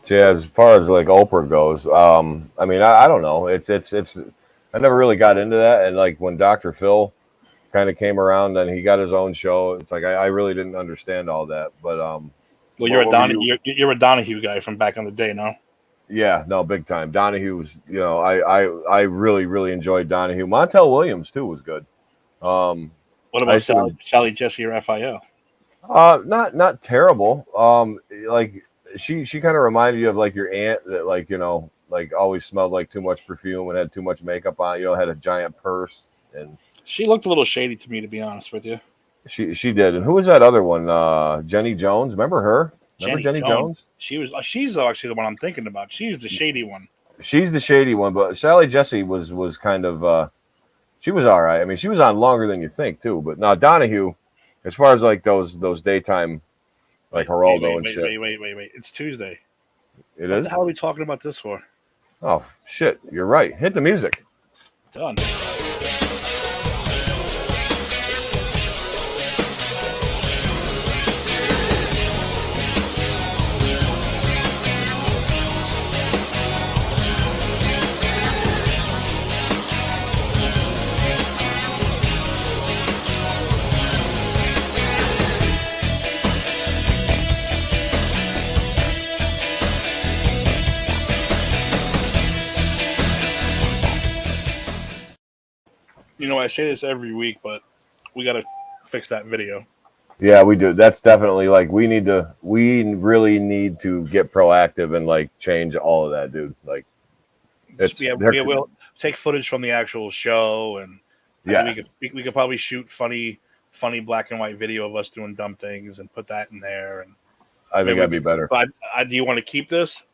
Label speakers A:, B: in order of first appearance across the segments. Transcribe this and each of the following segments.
A: So, yeah, as far as like Oprah goes, I mean, I don't know. It's. I never really got into that, and like when Dr. Phil kind of came around and he got his own show, it's like I really didn't understand all that. But
B: Well,
A: what were you?
B: You're a Donahue guy from back in the day, no?
A: Yeah, no, big time. Donahue was, I really enjoyed Donahue. Montel Williams too was good. Um,
B: What
A: I
B: about
A: used to,
B: Sally Jesse or FIO?
A: not terrible. Like she kind of reminded you of like your aunt that like like always smelled like too much perfume and had too much makeup on. Had a giant purse and
B: She looked a little shady to me, to be honest with you.
A: she did. And who was that other one? Jenny Jones. Remember her? Remember
B: Jenny
A: Jenny
B: Jones.
A: Jones?
B: She's actually the one I'm thinking about. She's the shady one.
A: She's the shady one, but Sally Jesse was kind of she was all right. I mean, she was on longer than you think too. But now Donahue, as far as like those daytime like Geraldo and shit,
B: Wait. It's Tuesday.
A: it
B: What the
A: is.
B: hell are we talking about this for?
A: Oh shit, you're right. Hit the music.
B: Done. You know, I say this every week, but we got to fix that video.
A: Yeah, we do. That's definitely like we really need to get proactive and like change all of that, dude. Like it's there.
B: We'll take footage from the actual show, and I think
A: Yeah,
B: we could probably shoot funny black and white video of us doing dumb things and put that in there. And
A: I think
B: maybe we
A: that'd be
B: could.
A: better.
B: But do you want to keep this,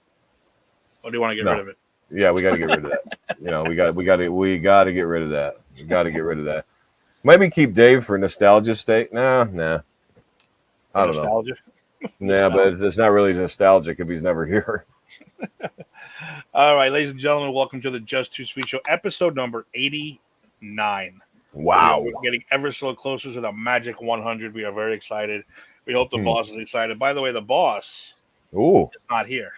B: or do you want to get rid
A: No,
B: of it?
A: yeah, we got to get rid of that. We got to get rid of that. We got to get rid of that. Maybe keep Dave for nostalgia's sake. Nah.
B: For
A: I don't know.
B: nostalgia.
A: Nah, but
B: Nostalgia.
A: it's not really nostalgic if he's never here.
B: All right, ladies and gentlemen, welcome to the Just Too Sweet Show, episode number 89. We are
A: Wow.
B: getting ever so closer to the magic 100. We are very excited. We hope the
A: Hmm.
B: boss is excited. By the way, the boss
A: Ooh,
B: is not here.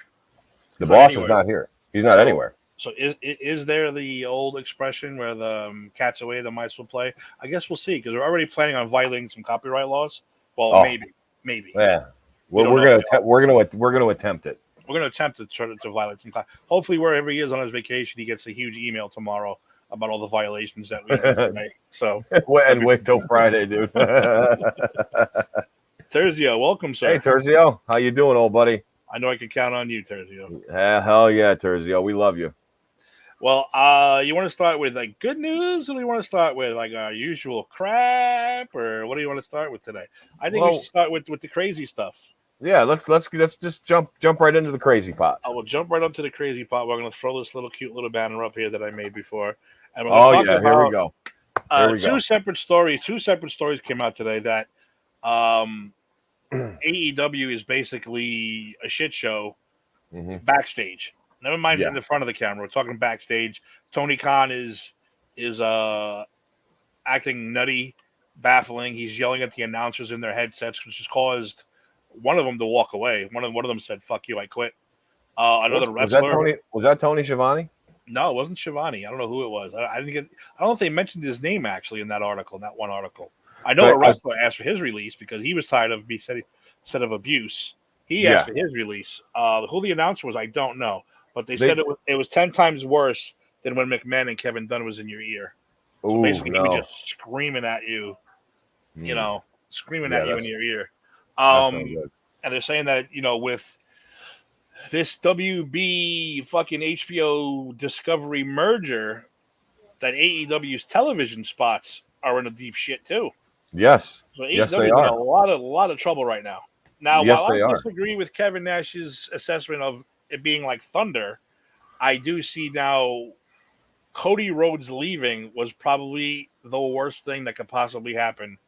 A: the
B: He's not
A: boss is
B: anywhere.
A: not here. He's not
B: So,
A: anywhere.
B: so is there the old expression where the cat's away, the mice will play? I guess we'll see because we're already planning on violating some copyright laws. Well,
A: Oh,
B: maybe.
A: yeah.
B: We
A: We're,
B: don't
A: we're
B: know if
A: gonna
B: they are.
A: we're gonna attempt it.
B: We're going to attempt to try to violate some. Hopefully, wherever he is on his vacation, he gets a huge email tomorrow about all the violations that we did today. So,
A: And wait till Friday, dude. Hey,
B: Terzio, welcome, sir.
A: Terzio, how you doing, old buddy?
B: I know I can count on you, Terzio.
A: Hell yeah, Terzio, we love you.
B: Well, you want to start with like good news, or do you want to start with like our usual crap, or what do you want to start with today? I think we should
A: Well,
B: start with the crazy stuff.
A: yeah, let's just jump right into the crazy pot.
B: I will jump right onto the crazy pot. We're going to throw this little cute little banner up here that I made before, and we're going to
A: Oh
B: talk
A: yeah, here we
B: about
A: go. Here we
B: two
A: go.
B: separate stories. Two separate stories came out today that um, AEW is basically a shit show
A: Hmm.
B: backstage. Never mind in
A: Yeah.
B: the front of the camera. We're talking backstage. Tony Khan is acting nutty, baffling. He's yelling at the announcers in their headsets, which has caused one of them to walk away. One of them said, "Fuck you, I quit." Another
A: Was that
B: wrestler.
A: Tony? Was that Tony Schiavone?
B: No, it wasn't Shivani. I don't know who it was. I didn't get. I don't know if they mentioned his name actually in that article, in that one article. I know
A: So
B: a wrestler asked for his release because he was tired of said of abuse. He asked
A: yeah,
B: for his release. Who the announcer was, I don't know, but they
A: they.
B: said it was 10 times worse than when McMahon and Kevin Dunn was in your ear. So
A: Ooh
B: basically, he was
A: no.
B: just screaming at you,
A: Hmm.
B: screaming
A: Yeah,
B: at you in your ear.
A: that's no
B: Um,
A: good.
B: and they're saying that with this WB fucking HBO Discovery merger, that AEW's television spots are in a deep shit too.
A: Yes,
B: So
A: yes they
B: AEW is in a
A: are.
B: lot of trouble right now. Now,
A: Yes
B: while
A: they
B: I
A: are.
B: disagree with Kevin Nash's assessment of it being like thunder, I do see now Cody Rhodes leaving was probably the worst thing that could possibly happen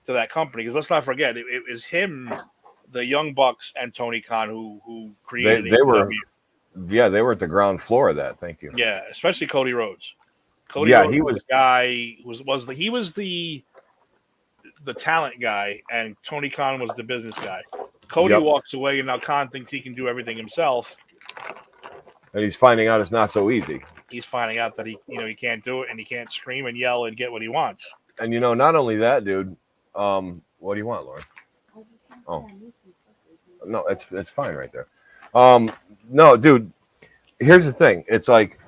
B: to that company. Because let's not forget, it was him, the Young Bucks, and Tony Khan who
A: They
B: created
A: they were
B: AEW.
A: yeah they were at the ground floor of that. Thank you.
B: Yeah, especially Cody Rhodes. Cody
A: Yeah,
B: Rhodes
A: he
B: was the
A: was.
B: guy he was the talent guy, and Tony Khan was the business guy. Cody
A: Yep.
B: walks away, and now Khan thinks he can do everything himself,
A: and he's finding out it's not so easy.
B: He's finding out that he can't do it, and he can't scream and yell and get what he wants.
A: And not only that, dude. What do you want, Lauren? Oh, no, it's fine right there. No, dude. Here's the thing. It's like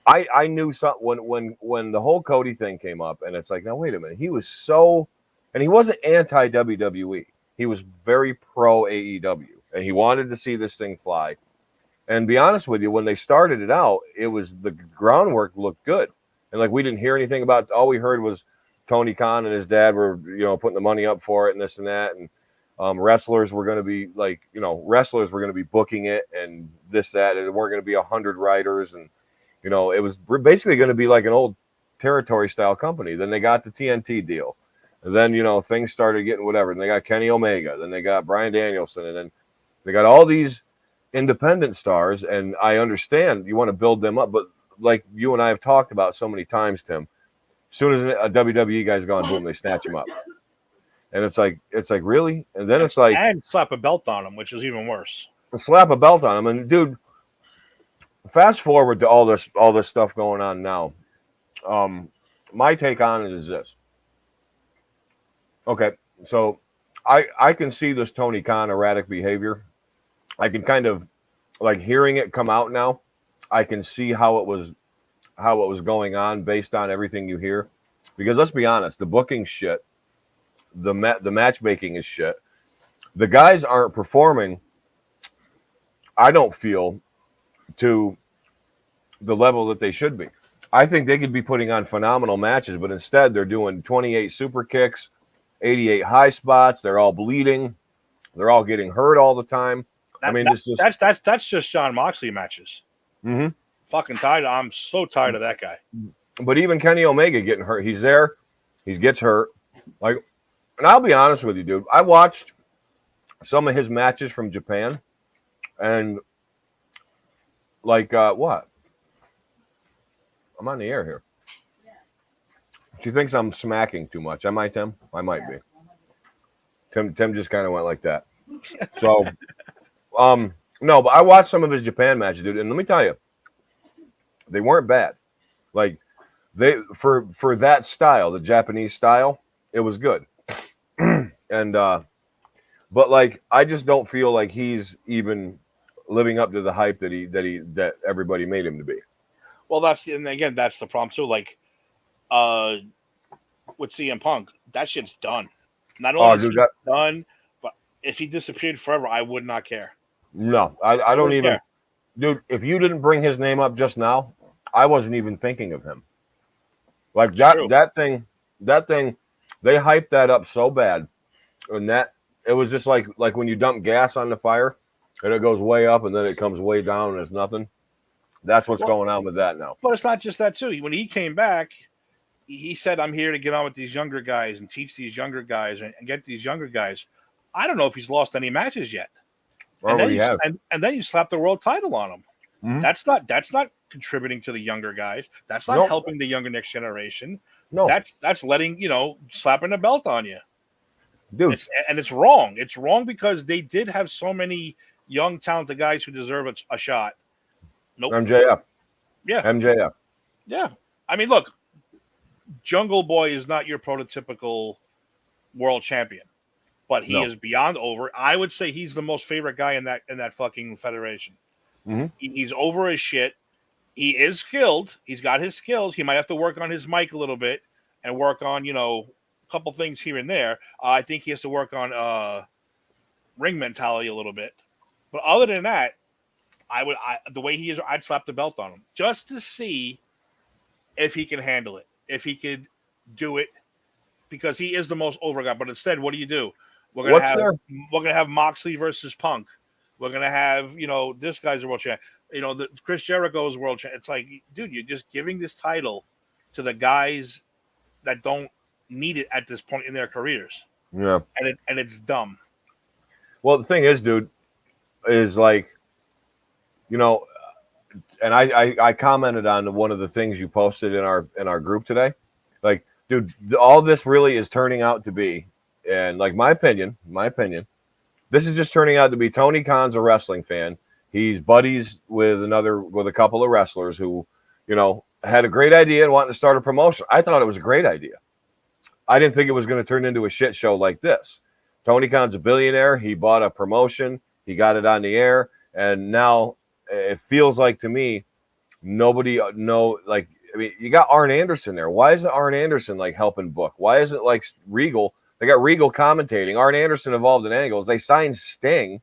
A: I knew something when the whole Cody thing came up, and it's like, now wait a minute. He was so, and he wasn't anti WWE. He was very pro AEW, and he wanted to see this thing fly. And be honest with you, when they started it out, it was the groundwork looked good, and like we didn't hear anything about. All we heard was Tony Khan and his dad were putting the money up for it and this and that, and wrestlers were going to be wrestlers were going to be booking it and this that, and it weren't going to be 100 writers, and it was basically going to be like an old territory style company. Then they got the TNT deal, and then things started getting whatever. And they got Kenny Omega, then they got Bryan Danielson, and then they got all these independent stars. And I understand you want to build them up, but like you and I have talked about so many times, Tim, as soon as a WWE guy's gone, boom, they snatch him up. And it's like really, and then it's like
B: and slap a belt on him, which is even worse.
A: Slap a belt on him, and dude, fast forward to all this stuff going on now. My take on it is this. Okay, so I can see this Tony Khan erratic behavior. I can kind of like hearing it come out now. I can see how it was going on based on everything you hear. Because let's be honest, the booking shit, the matchmaking is shit. The guys aren't performing, I don't feel, to the level that they should be. I think they could be putting on phenomenal matches, but instead they're doing 28 super kicks, 88 high spots. They're all bleeding. They're all getting hurt all the time.
B: That's just Jon Moxley matches.
A: Mm-hmm.
B: Fucking tired. I'm so tired of that guy.
A: But even Kenny Omega getting hurt. He's there. He gets hurt. Like, and I'll be honest with you, dude. I watched some of his matches from Japan, and like what? I'm on the air here. She thinks I'm smacking too much. Am I, Tim? I might be. Tim just kind of went like that. So, no, but I watched some of his Japan matches, dude, and let me tell you, they weren't bad. Like, they for that style, the Japanese style, it was good. And but like, I just don't feel like he's even living up to the hype that everybody made him to be.
B: Well, that's the problem too. Like, with CM Punk, that shit's done. Not only is it done, but if he disappeared forever, I would not care.
A: No, I don't even care. Dude, if you didn't bring his name up just now, I wasn't even thinking of him. Like that thing, they hyped that up so bad, and that it was just like when you dump gas on the fire, and it goes way up, and then it comes way down, and it's nothing. That's what's going on with that now.
B: But it's not just that too. When he came back, he said, "I'm here to get on with these younger guys and teach these younger guys and get these younger guys." I don't know if he's lost any matches yet. And then you slap the world title on him. Mm-hmm. That's not contributing to the younger guys. That's not helping the younger next generation.
A: No,
B: that's letting slapping a belt on you,
A: dude.
B: It's wrong. It's wrong because they did have so many young talented guys who deserve a shot. Nope.
A: MJF.
B: Yeah.
A: MJF.
B: Yeah. I mean, look, Jungle Boy is not your prototypical world champion, but he is beyond over. I would say he's the most favorite guy in that fucking federation.
A: Mm-hmm.
B: He's over his shit. He is skilled. He's got his skills. He might have to work on his mic a little bit and work on, a couple things here and there. I think he has to work on ring mentality a little bit. But other than that, the way he is, I'd slap the belt on him just to see if he can handle it, if he could do it, because he is the most over guy. But instead, what do? We're gonna have Moxley versus Punk. We're gonna have this guy's a world champ. Chris Jericho's world champ. It's like, dude, you're just giving this title to the guys that don't need it at this point in their careers.
A: Yeah,
B: and it's dumb.
A: Well, the thing is, dude, is like, and I commented on one of the things you posted in our group today. Like, dude, all this really is turning out to be, and like my opinion, this is just turning out to be Tony Khan's a wrestling fan. He's buddies with a couple of wrestlers who, had a great idea and wanted to start a promotion. I thought it was a great idea. I didn't think it was going to turn into a shit show like this. Tony Khan's a billionaire. He bought a promotion. He got it on the air. And now it feels like to me, nobody you got Arn Anderson there. Why isn't Arn Anderson helping book? Why isn't Regal? They got Regal commentating. Arn Anderson involved in angles. They signed Sting.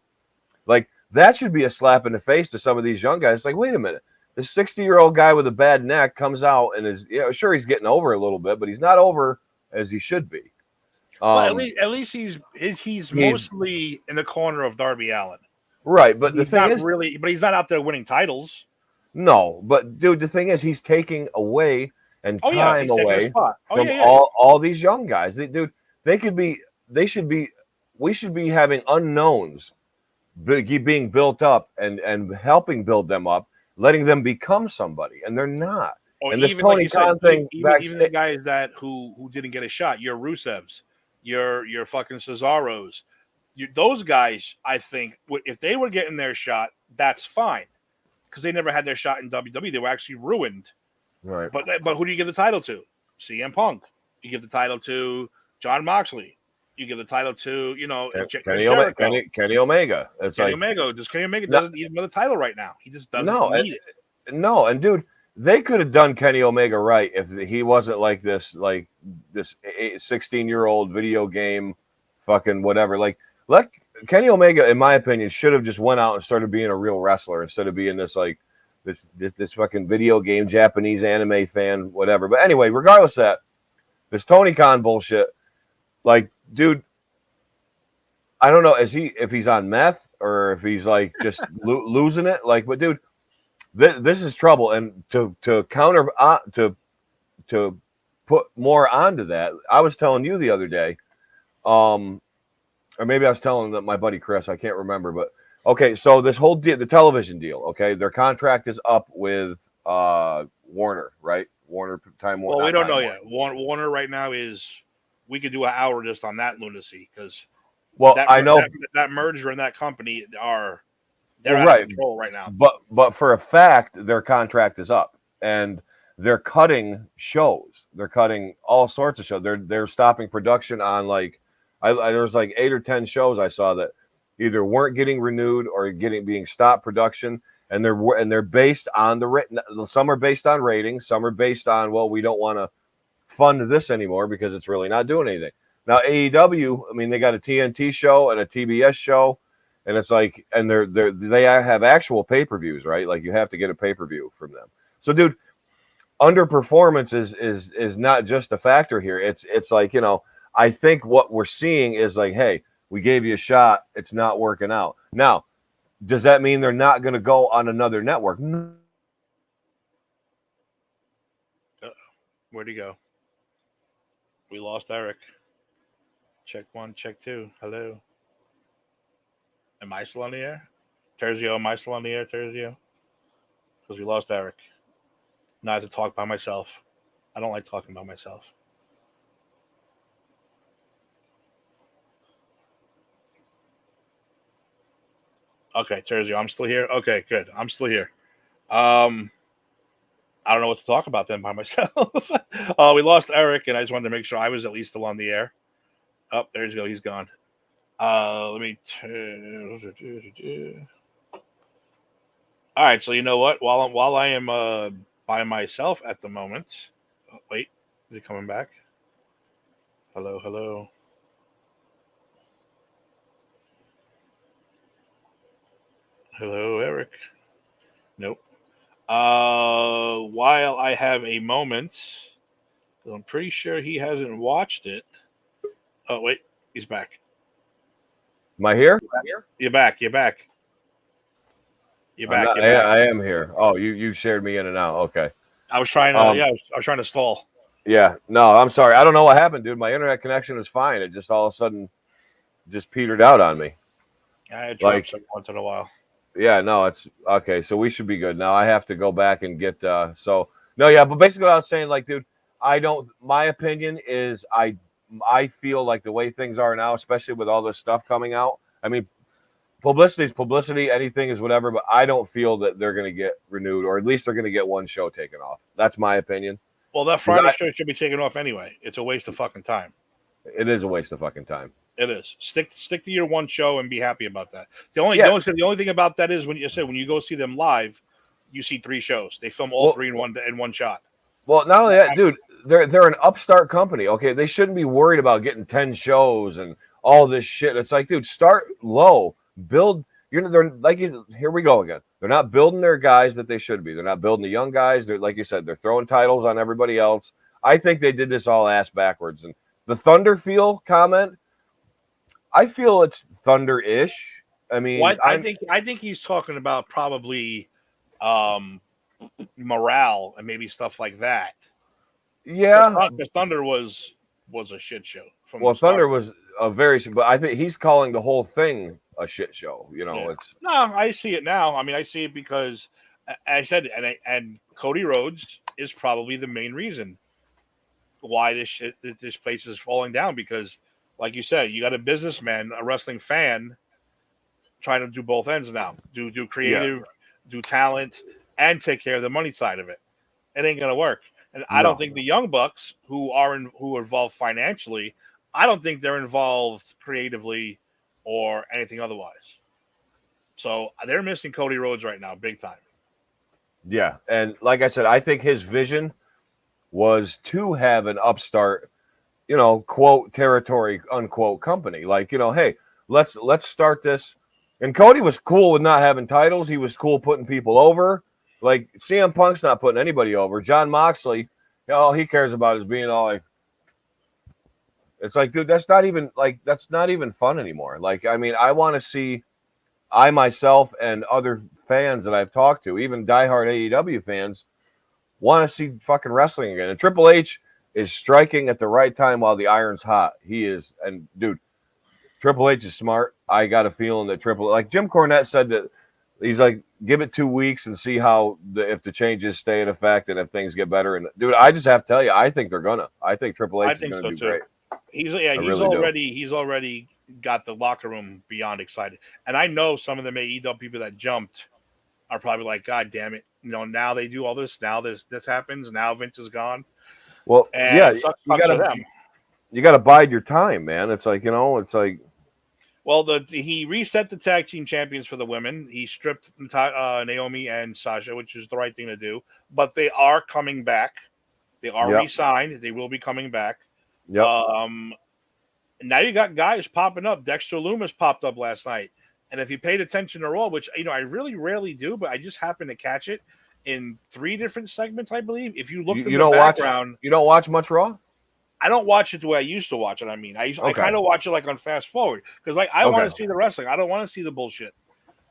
A: That should be a slap in the face to some of these young guys. Wait a minute. This 60-year-old guy with a bad neck comes out and is, sure, he's getting over a little bit, but he's not over as he should be.
B: Well, at least he's mostly in the corner of Darby Allin.
A: Right, but
B: he's not out there winning titles.
A: No, but dude, the thing is, he's taking away time away from all these young guys. We should be having unknowns being built up and helping build them up, letting them become somebody, and they're not. And this Tony Khan thing,
B: even the guys who didn't get a shot, your Rusevs, your fucking Cesaros, those guys, I think, if they were getting their shot, that's fine, because they never had their shot in WWE. They were actually ruined.
A: Right.
B: But who do you give the title to? CM Punk. You give the title to John Moxley. You give the title to
A: Kenny Omega.
B: Omega. Kenny Omega doesn't need another title right now. He just doesn't need it.
A: No, and dude, they could have done Kenny Omega right if he wasn't this 16-year-old video game fucking whatever. Let Kenny Omega, in my opinion, should have just went out and started being a real wrestler instead of being this fucking video game Japanese anime fan, whatever. But anyway, regardless of that, this Tony Khan bullshit, dude, I don't know if he's on meth or if he's just losing it. But dude, this is trouble. And to counter to put more onto that, I was telling you the other day, or maybe I was telling my buddy Chris, I can't remember, but okay, so this whole the television deal, okay, their contract is up with Warner, right? Time Warner.
B: Well, we don't know yet. Warner right now we could do an hour just on that lunacy, because
A: I know
B: that merger and that company they're out of control right now.
A: But for a fact, their contract is up, and they're cutting shows. They're cutting all sorts of shows. They're stopping production on there was 8 or 10 shows I saw that either weren't getting renewed or being stopped production, and they're based on some are based on ratings, some are based on, well, we don't want to fund this anymore because it's really not doing anything. Now AEW, I mean, they got a TNT show and a TBS show, and it's and they have actual pay-per-views, right? You have to get a pay-per-view from them. So dude, underperformance is not just a factor here. It's I think what we're seeing is hey, we gave you a shot, it's not working out. Now, does that mean they're not going to go on another network? No.
B: Where'd he go? We lost Eric. Check 1, check 2. Hello. Am I still on the air? Terzio, am I still on the air, Terzio? Because we lost Eric. Now I have to talk by myself. I don't like talking by myself. Okay, Terzio, I'm still here. Okay, good. I'm still here. I don't know what to talk about then by myself. We lost Eric, and I just wanted to make sure I was at least still on the air. Oh, there you go. He's gone. Let me. All right. So you know what? While I am by myself at the moment. Oh, wait, is he coming back? Hello, hello. Hello, Eric. Nope. While I have a moment, I'm pretty sure he hasn't watched it. Oh, wait, he's back.
A: Am I here?
B: You're back. You're back.
A: I am here. Oh, you shared me in and out. Okay.
B: I was trying to. I was trying to stall.
A: Yeah. No, I'm sorry. I don't know what happened, dude. My internet connection was fine. It just all of a sudden just petered out on me.
B: I drops every once in a while.
A: Yeah, no, it's okay. So we should be good now. I have to go back and get. But basically, what I was saying, dude, my opinion is I feel like the way things are now, especially with all this stuff coming out. I mean, publicity's publicity. Anything is whatever, but I don't feel that they're going to get renewed, or at least they're going to get one show taken off. That's my opinion.
B: Well, that Friday show should be taken off anyway. It's a waste of fucking time.
A: It is a waste of fucking time.
B: It is. Stick to your one show and be happy about that. The only thing about that is when you go see them live, you see 3 shows. They film all 3 in one shot.
A: Well, not only that, dude, they're an upstart company. Okay, they shouldn't be worried about getting 10 shows and all this shit. It's like, dude, start low, build. They're like, here we go again. They're not building their guys that they should be. They're not building the young guys. They're, like you said, they're throwing titles on everybody else. I think they did this all ass backwards. And the Thunder feel comment, I feel it's Thunder-ish. I mean,
B: I think he's talking about probably morale and maybe stuff like that.
A: Yeah,
B: the Thunder was a shit show.
A: Thunder was a very, but I think he's calling the whole thing a shit show. It's
B: no. I see it now. I mean, I see it because I said, and Cody Rhodes is probably the main reason why this place is falling down. Because, like you said, you got a businessman, a wrestling fan, trying to do both ends now. Do creative, do talent, and take care of the money side of it. It ain't gonna work. And I don't think the Young Bucks, who are involved financially, I don't think they're involved creatively or anything otherwise. So they're missing Cody Rhodes right now, big time.
A: Yeah, and like I said, I think his vision was to have an upstart, quote territory, unquote company. Like, hey, let's start this. And Cody was cool with not having titles. He was cool putting people over. Like, CM Punk's not putting anybody over. Jon Moxley, all he cares about is being all like, it's like, dude, that's not even fun anymore. Like, I mean, I want to see, I myself and other fans that I've talked to, even diehard AEW fans, want to see fucking wrestling again. And Triple H is striking at the right time while the iron's hot. He is, and dude, Triple H is smart. I got a feeling that like Jim Cornette said that he's like, give it 2 weeks and see how if the changes stay in effect and if things get better. And dude, I just have to tell you, I think they're gonna. I think Triple H is gonna do great.
B: He's already got the locker room beyond excited. And I know some of the AEW people that jumped are probably like, God damn it. Now they do all this. Now this happens. Now Vince is gone.
A: Well,
B: and
A: yeah, you gotta bide your time, man. It's like, it's like.
B: Well, he reset the tag team champions for the women. He stripped Naomi and Sasha, which is the right thing to do. But they are coming back. They are re-signed. They will be coming back.
A: Yep.
B: Now you got guys popping up. Dexter Lumis popped up last night. And if you paid attention to Raw, which I really rarely do, but I just happened to catch it in 3 different segments, I believe. If you look in the background,
A: you don't watch much Raw?
B: I don't watch it the way I used to watch it. I mean, I kind of watch it like on fast forward because I want to see the wrestling. I don't want to see the bullshit.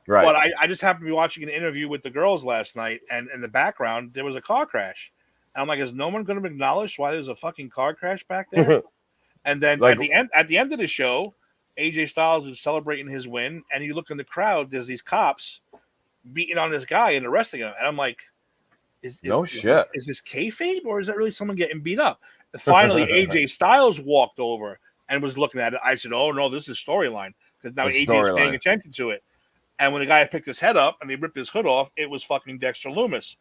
A: Right.
B: But I just happened to be watching an interview with the girls last night, and in the background there was a car crash. And I'm like, is no one going to acknowledge why there's a fucking car crash back there? And then at the end of the show, AJ Styles is celebrating his win, and you look in the crowd, there's these cops beating on this guy and arresting him. And I'm like, is this kayfabe, or is that really someone getting beat up? Finally, AJ Styles walked over and was looking at it. I said, oh, no, this is storyline, because now AJ's paying attention to it. And when the guy picked his head up and they ripped his hood off, it was fucking Dexter Lumis,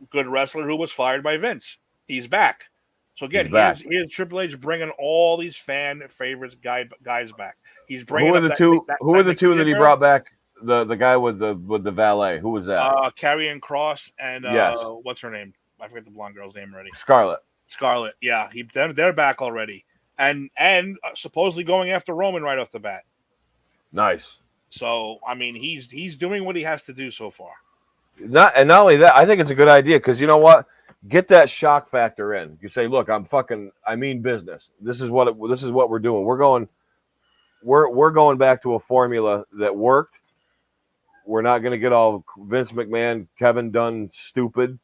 B: good wrestler who was fired by Vince. He's back. So again, here's Triple H bringing all these fan favorites guys back. He's bringing
A: who were the two that he brought back? The guy with the valet. Who was that?
B: Karrion Kross and
A: yes.
B: What's her name? I forget the blonde girl's name already.
A: Scarlett.
B: Yeah, they're back already, and supposedly going after Roman right off the bat.
A: Nice.
B: So I mean, he's doing what he has to do so far.
A: Not only that, I think it's a good idea because you know what? Get that shock factor in. You say, look, I mean business. This is what we're doing. We're going back to a formula that worked. We're not going to get all Vince McMahon, Kevin Dunn stupid.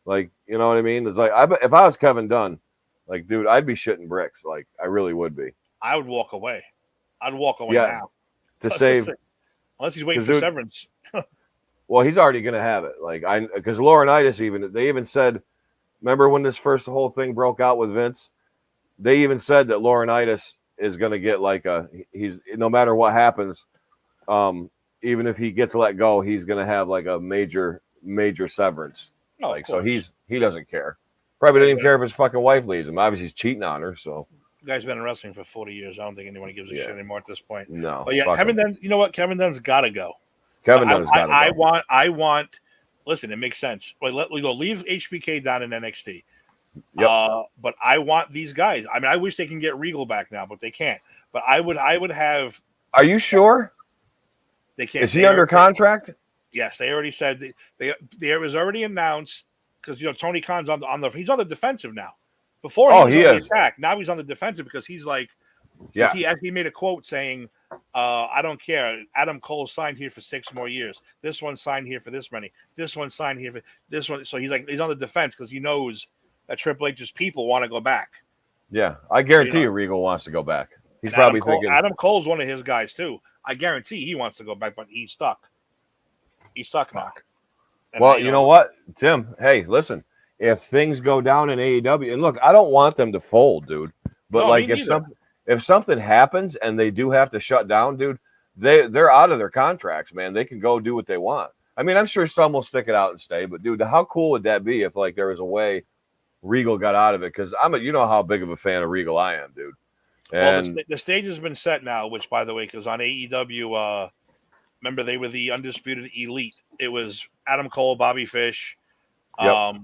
A: Like, you know what I mean? It's like, if I was Kevin Dunn, like, dude, I'd be shitting bricks. Like, I really would be.
B: I would walk away. I'd walk away now.
A: To save.
B: Unless he's waiting for severance.
A: Well, he's already going to have it. Like, because Laurinaitis they even said, remember when this whole thing broke out with Vince? They even said that Laurinaitis is going to get he's no matter what happens, even if he gets let go, he's going to have like a major severance.
B: No,
A: Like,
B: of
A: so
B: course.
A: he doesn't care. Probably doesn't even
B: Yeah.
A: care if his fucking wife leaves him. Obviously, he's cheating on her. So
B: The guy's been in wrestling for 40 years. I don't think anyone gives a
A: Yeah.
B: shit anymore at this point.
A: no,
B: But yeah,
A: fuck
B: Kevin
A: him.
B: Dunn. You know what? Kevin Dunn's got to go.
A: Kevin
B: But
A: Dunn has got to go.
B: I want. Listen, it makes sense. Wait, let we go. Leave HBK down in NXT.
A: Yep.
B: But I want these guys. I mean, I wish they can get Regal back now, but they can't. But I would have.
A: Are you sure?
B: They can't.
A: Is he under contract?
B: Yes, they already said it was already announced because Tony Khan's on the he's on the defensive now. Before he was on the attack, now he's on the defensive because he's like,
A: Yeah.
B: He actually made a quote saying, "I don't care. Adam Cole signed here for 6 more years. This one signed here for this many. This one signed here for this one." So he's on the defense because he knows that Triple H's people want to go back.
A: Yeah, I guarantee you, Regal wants to go back. He's
B: And
A: probably thinking
B: Adam Cole's one of his guys too. I guarantee he wants to go back, but he's stuck. He's stuck now. And
A: well, you know what, Tim? Hey, listen. If things go down in AEW, and look, I don't want them to fold, dude. But
B: No,
A: like,
B: me neither.
A: if something happens and they do have to shut down, dude, they're out of their contracts, man. They can go do what they want. I mean, I'm sure some will stick it out and stay, but dude, how cool would that be if like there was a way Regal got out of it? Because you know how big of a fan of Regal I am, dude. And
B: well, the stage has been set now. Which, by the way, because on AEW, remember they were the undisputed elite. It was Adam Cole, Bobby Fish.
A: Yep.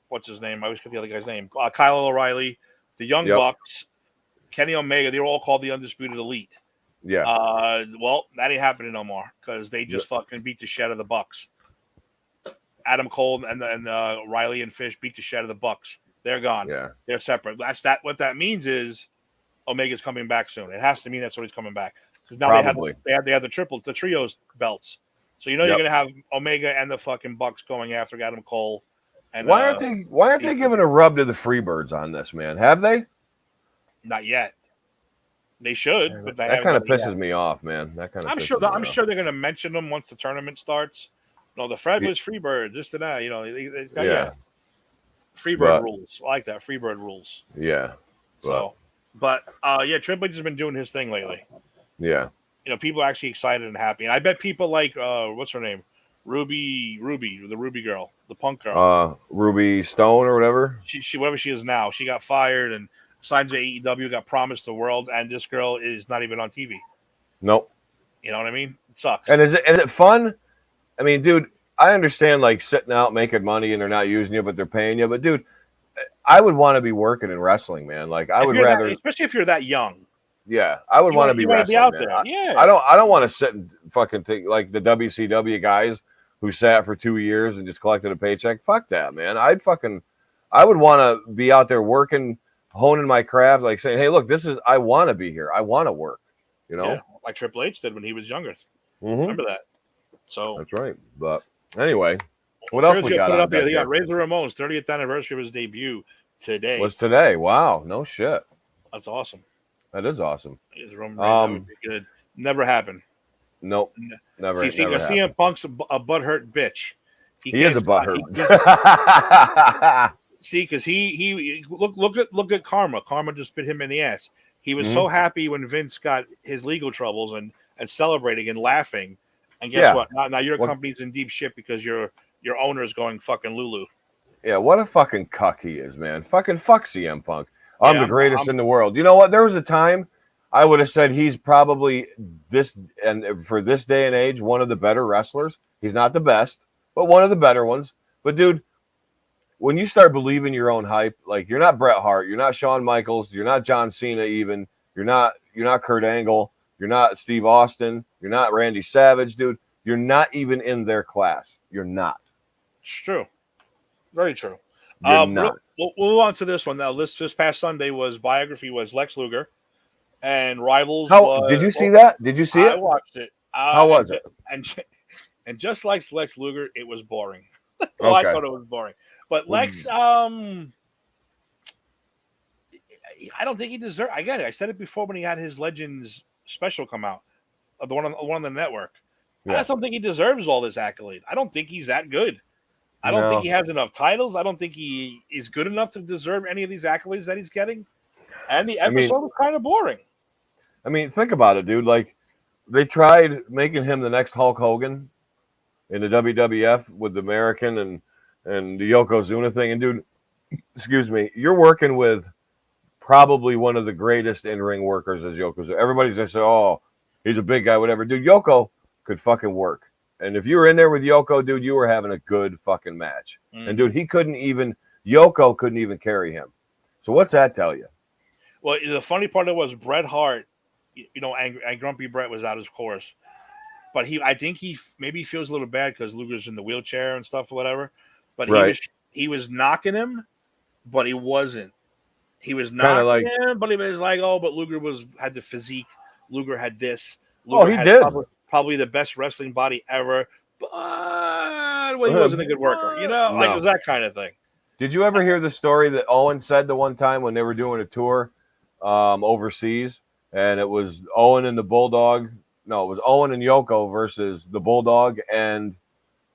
B: What's his name? I always forget the other guy's name. Kyle O'Reilly, the Young Bucks, Kenny Omega. They were all called the undisputed elite.
A: Yeah.
B: Well, that ain't happening no more because they just fucking beat the shit out of the Bucks. Adam Cole and Riley and Fish beat the shit out of the Bucks. They're gone.
A: Yeah.
B: They're separate. What that means is Omega's coming back soon. It has to mean that's when he's coming back because now they have the trios belts. So you're gonna have Omega and the fucking Bucks going after Adam Cole. And
A: why aren't they giving a rub to the Freebirds on this, man? Have they?
B: Not yet. They should, but
A: that kind of pisses me off, man. That kind of.
B: I'm sure they're gonna mention them once the tournament starts. No, the Fabulous Freebirds, this and that. They got Freebird rules. I like that. Freebird rules.
A: Yeah.
B: So, Triple H has been doing his thing lately.
A: Yeah.
B: People are actually excited and happy, and I bet people like what's her name, Ruby, the Ruby girl, the Punk girl,
A: Ruby Stone or whatever.
B: She whatever she is now. She got fired and signed to AEW, got promised the world, and this girl is not even on TV.
A: Nope.
B: You know what I mean? It sucks.
A: And is it fun? I mean, dude, I understand like sitting out making money and they're not using you, but they're paying you. But dude, I would want to be working in wrestling, man. Like I would rather,
B: especially if you're that young.
A: Yeah, I would want to be wrestling.
B: Out there. Yeah.
A: I don't want to sit and fucking think like the WCW guys who sat for 2 years and just collected a paycheck. Fuck that, man. I would want to be out there working, honing my craft, like saying, hey, look, I want to be here. I want to work,
B: like Triple H did when he was younger.
A: Mm-hmm.
B: Remember that? So
A: that's right. But anyway, what else we got?
B: They got Razor Ramon's 30th anniversary of his debut today.
A: What's today? Wow, no shit.
B: That's awesome.
A: That is awesome.
B: Would be good. Never happened.
A: Nope. Never.
B: CM Punk's a butthurt bitch.
A: He is a butthurt.
B: See, because he look at Karma. Karma just bit him in the ass. He was so happy when Vince got his legal troubles and celebrating and laughing. And guess what? Now your company's in deep shit because your owner's going fucking Lulu.
A: Yeah, what a fucking cuck he is, man. Fucking fuck CM Punk. I'm the greatest in the world. You know what? There was a time I would have said he's probably for this day and age, one of the better wrestlers. He's not the best, but one of the better ones. But dude, when you start believing your own hype, like you're not Bret Hart, you're not Shawn Michaels, you're not John Cena even, you're not Kurt Angle, you're not Steve Austin, you're not Randy Savage, dude. You're not even in their class. You're not.
B: It's true. Very true.
A: You're not.
B: We'll move on to this one now. This past Sunday biography was Lex Luger, and Rivals.
A: Did you see that? Did you see it?
B: I watched it.
A: How was it?
B: And just like Lex Luger, it was boring. Well, okay. I thought it was boring, but Lex, I don't think he deserved. I get it. I said it before when he had his Legends special come out, the one on the network. Yeah. I just don't think he deserves all this accolade. I don't think he's that good. I don't think he has enough titles. I don't think he is good enough to deserve any of these accolades that he's getting. And the episode was kind of boring.
A: I mean, think about it, dude. Like, they tried making him the next Hulk Hogan in the WWF with the American and the Yokozuna thing. And dude, excuse me, you're working with probably one of the greatest in-ring workers as Yokozuna. Everybody's gonna say, "Oh, he's a big guy, whatever." Dude, Yoko could fucking work. And if you were in there with Yoko, dude, you were having a good fucking match. And dude, Yoko couldn't even carry him. So what's that tell you?
B: Well, the funny part of it was Bret Hart, and Grumpy Bret was out, of course. But I think he maybe feels a little bad because Luger's in the wheelchair and stuff or whatever. But he was knocking him, but he wasn't. He was knocking him, but he was like, oh, but Luger had the physique. Luger had this. Luger
A: he did.
B: Probably the best wrestling body ever. But he wasn't a good worker. Like it was that kind of thing.
A: Did you ever hear the story that Owen said the one time when they were doing a tour overseas, and it was Owen and the Bulldog? No, it was Owen and Yoko versus the Bulldog and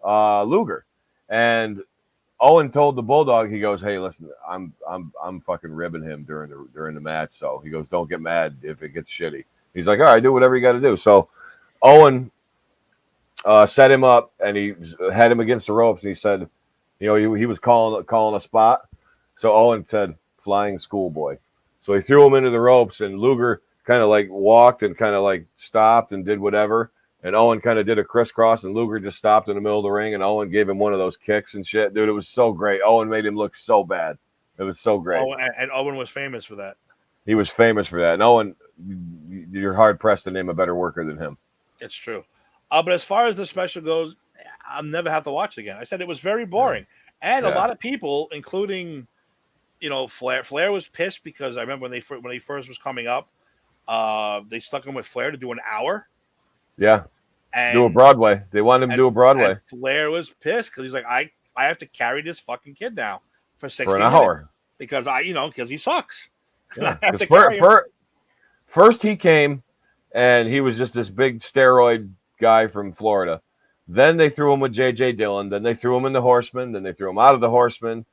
A: Luger. And Owen told the Bulldog, he goes, "Hey, listen, I'm fucking ribbing him during the match." So he goes, "Don't get mad if it gets shitty." He's like, "All right, do whatever you got to do." So Owen set him up, and he had him against the ropes, and he said, he was calling a spot. So Owen said, "Flying schoolboy." So he threw him into the ropes, and Luger kind of like walked and kind of like stopped and did whatever. And Owen kind of did a crisscross, and Luger just stopped in the middle of the ring, and Owen gave him one of those kicks and shit. Dude, it was so great. Owen made him look so bad. It was so great.
B: And Owen was famous for that.
A: He was famous for that. And Owen, you're hard-pressed to name a better worker than him.
B: It's true. But as far as the special goes, I'll never have to watch it again. I said it was very boring. And a lot of people, including, Flair. Flair was pissed because I remember when he first was coming up, they stuck him with Flair to do an hour.
A: Yeah. And do a Broadway. They wanted him to do a Broadway.
B: And Flair was pissed because he's like, I have to carry this fucking kid now for 60
A: an
B: minutes
A: hour
B: because because he sucks.
A: Yeah. First he came and he was just this big steroid guy from Florida. Then they threw him with J.J. Dillon. Then they threw him in the Horsemen. Then they threw him out of the Horsemen.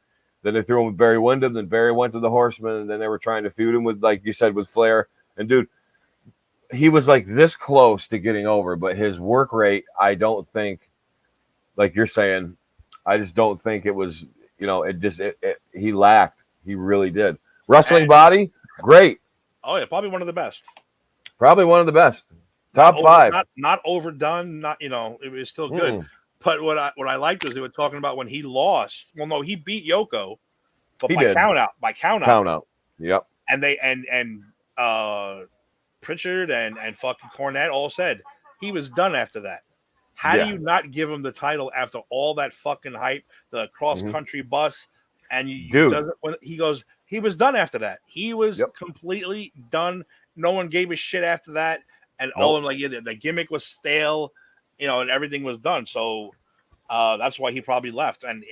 A: Then they threw him with Barry Windham. Then Barry went to the Horsemen. And then they were trying to feud him with, like you said, with Flair. And dude, he was like this close to getting over, but his work rate, I don't think, like you're saying, I just don't think it was, he lacked. He really did. Wrestling body, great.
B: Oh yeah, probably one of the best.
A: Probably one of the best. Top five.
B: Not overdone. Not it was still good. But what I liked was they were talking about when he lost. Well, no, he beat Yoko, but by count out. By count out.
A: Count out. Yep.
B: And they Pritchard and fucking Cornette all said he was done after that. How do you not give him the title after all that fucking hype, the cross country bus, and he goes, he was done after that. He was completely done. No one gave a shit after that, and all of them the gimmick was stale, and everything was done. So that's why he probably left. And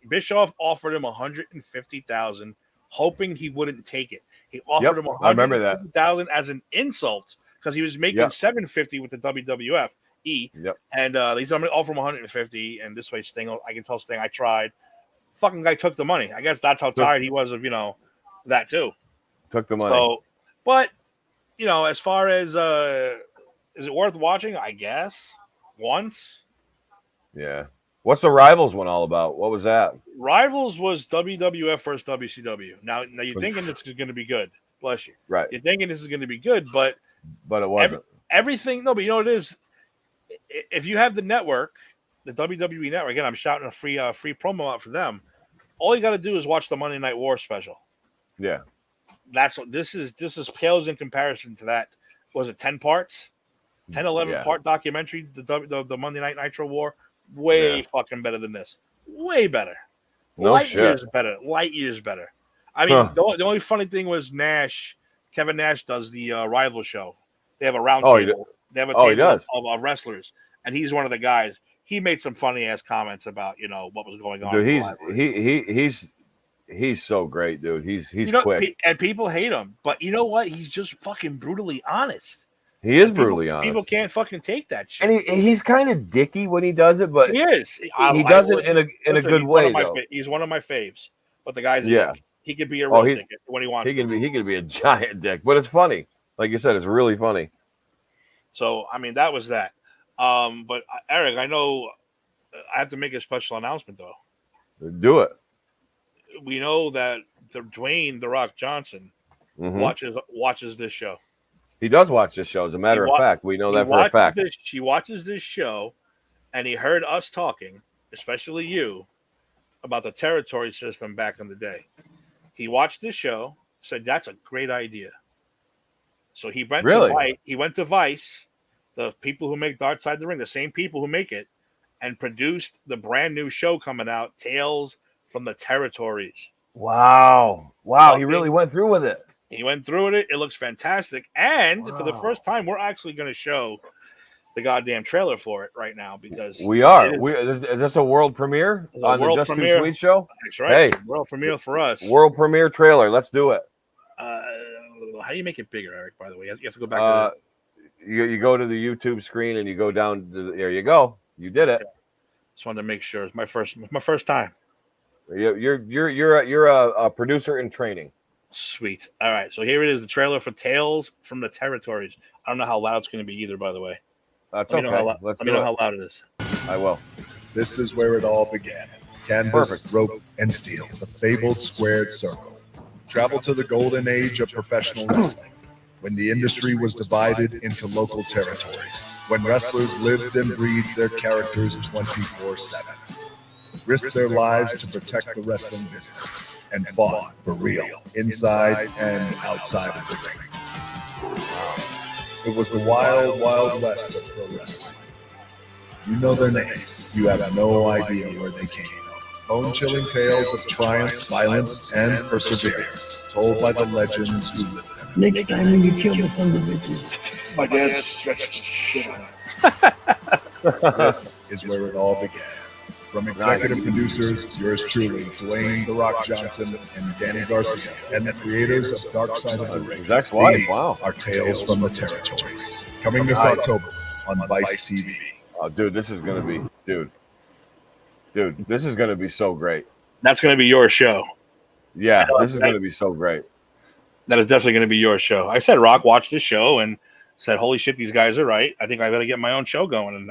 B: Bischoff offered him $150,000, hoping he wouldn't take it. He offered him $150,000 as an insult because he was making $750 with the WWF. And he's going to offer him $150, and this way Sting, I can tell Sting I tried. Fucking guy took the money. I guess that's how tired he was of that too.
A: Took the money.
B: So, but as far as is it worth watching? I guess once.
A: Yeah. What's the Rivals one all about? What was that?
B: Rivals was WWF versus WCW. Now you're thinking this is going to be good. Bless you.
A: Right.
B: You're thinking this is going to be good, but
A: it wasn't.
B: Everything. No, but it is. If you have the network, the WWE network, again, I'm shouting a free promo out for them. All you got to do is watch the Monday Night War special.
A: Yeah.
B: That's what this is. This is pales in comparison to that. Was it 10 parts? 10, 11 part documentary, the Monday Night Nitro War. Way fucking better than this. Way better. Light years better. Light years better. I mean, the only funny thing was Kevin Nash does the Rival show. They have a round table. They have a table of wrestlers, and he's one of the guys. He made some funny ass comments about what was going on.
A: Dude, he's so great, dude. He's quick,
B: and people hate him, but you know what? He's just fucking brutally honest.
A: He is brutally honest.
B: People can't fucking take that shit.
A: And he's kind of dicky when he does it, but
B: he is.
A: He does it in a good way.
B: He's one of my faves. But the guy's he could be a real dick when he wants.
A: He can be a giant dick, but it's funny. Like you said, it's really funny.
B: So I mean, that was that. But Eric, I know I have to make a special announcement though.
A: Do it.
B: We know that the Dwayne the Rock Johnson
A: Hmm.
B: watches this show.
A: He does watch this show. As a
B: He
A: matter of
B: wa-
A: fact, we know
B: he
A: that for a
B: watches
A: fact.
B: this. He watches this show, and he heard us talking, especially you, about the territory system back in the day. He watched this show, said that's a great idea. So he went to
A: Really?
B: Vice. He went to Vice, the people who make Dark Side of the Ring, the same people who make it, and produced the brand new show coming out, Tales from the Territories.
A: Wow. Wow. He really
B: Fucking,
A: went through with it.
B: he went through it. It looks fantastic, and for the
A: Wow.
B: first time, we're actually going to show the goddamn trailer for it right now because
A: We are.
B: it
A: Is this a world premiere
B: is a
A: on the
B: world
A: Just Too
B: premiere.
A: Sweet show?
B: That's right.
A: Hey,
B: It's a world premiere for us.
A: world premiere trailer. Let's do it.
B: Uh, how do you make it bigger, Eric? By the way, you have to go back
A: Uh,
B: to
A: you go to the YouTube screen and you go down. There you go. You did it.
B: just wanted to make sure it's my first time.
A: You're a producer in training.
B: Sweet. All right, so here it is, the trailer for Tales from the Territories. I don't know how loud it's going to be either, by the way.
A: That's
B: Let me know
A: okay.
B: how,
A: Let's
B: let me
A: do
B: know
A: it.
B: how loud it is.
A: I will.
C: This is where it all began. Canvas,
A: Perfect.
C: rope, and steel, the fabled squared circle. Travel to the golden age of professional wrestling, when the industry was divided into local territories, when wrestlers lived and breathed their characters 24/7, risked their lives to protect the wrestling business, and fought for real, inside and outside of the ring. It was the wild, wild west of pro wrestling. You know their names. You have no idea where they came from. Bone-chilling tales of triumph, violence, and perseverance, told by the legends who lived them.
D: Next time when you kill the son of bitches.
E: My dad stretched the shit out.
C: This is where it all began. From executive producers, yours truly, Dwayne The Rock Johnson and Danny Garcia, and the creators of Dark Side of the Ring.
A: His ex-wife.
C: These
A: Wow.
C: are Tales from the Territories. Coming this October on Vice TV.
A: Oh, dude, this is gonna be, dude, this is gonna be so great.
B: That's going to be your show.
A: Yeah, this is gonna be so great.
B: That is definitely going to be your show. I said Rock watched this show and said, "Holy shit, these guys are right. I think I better get my own show going,"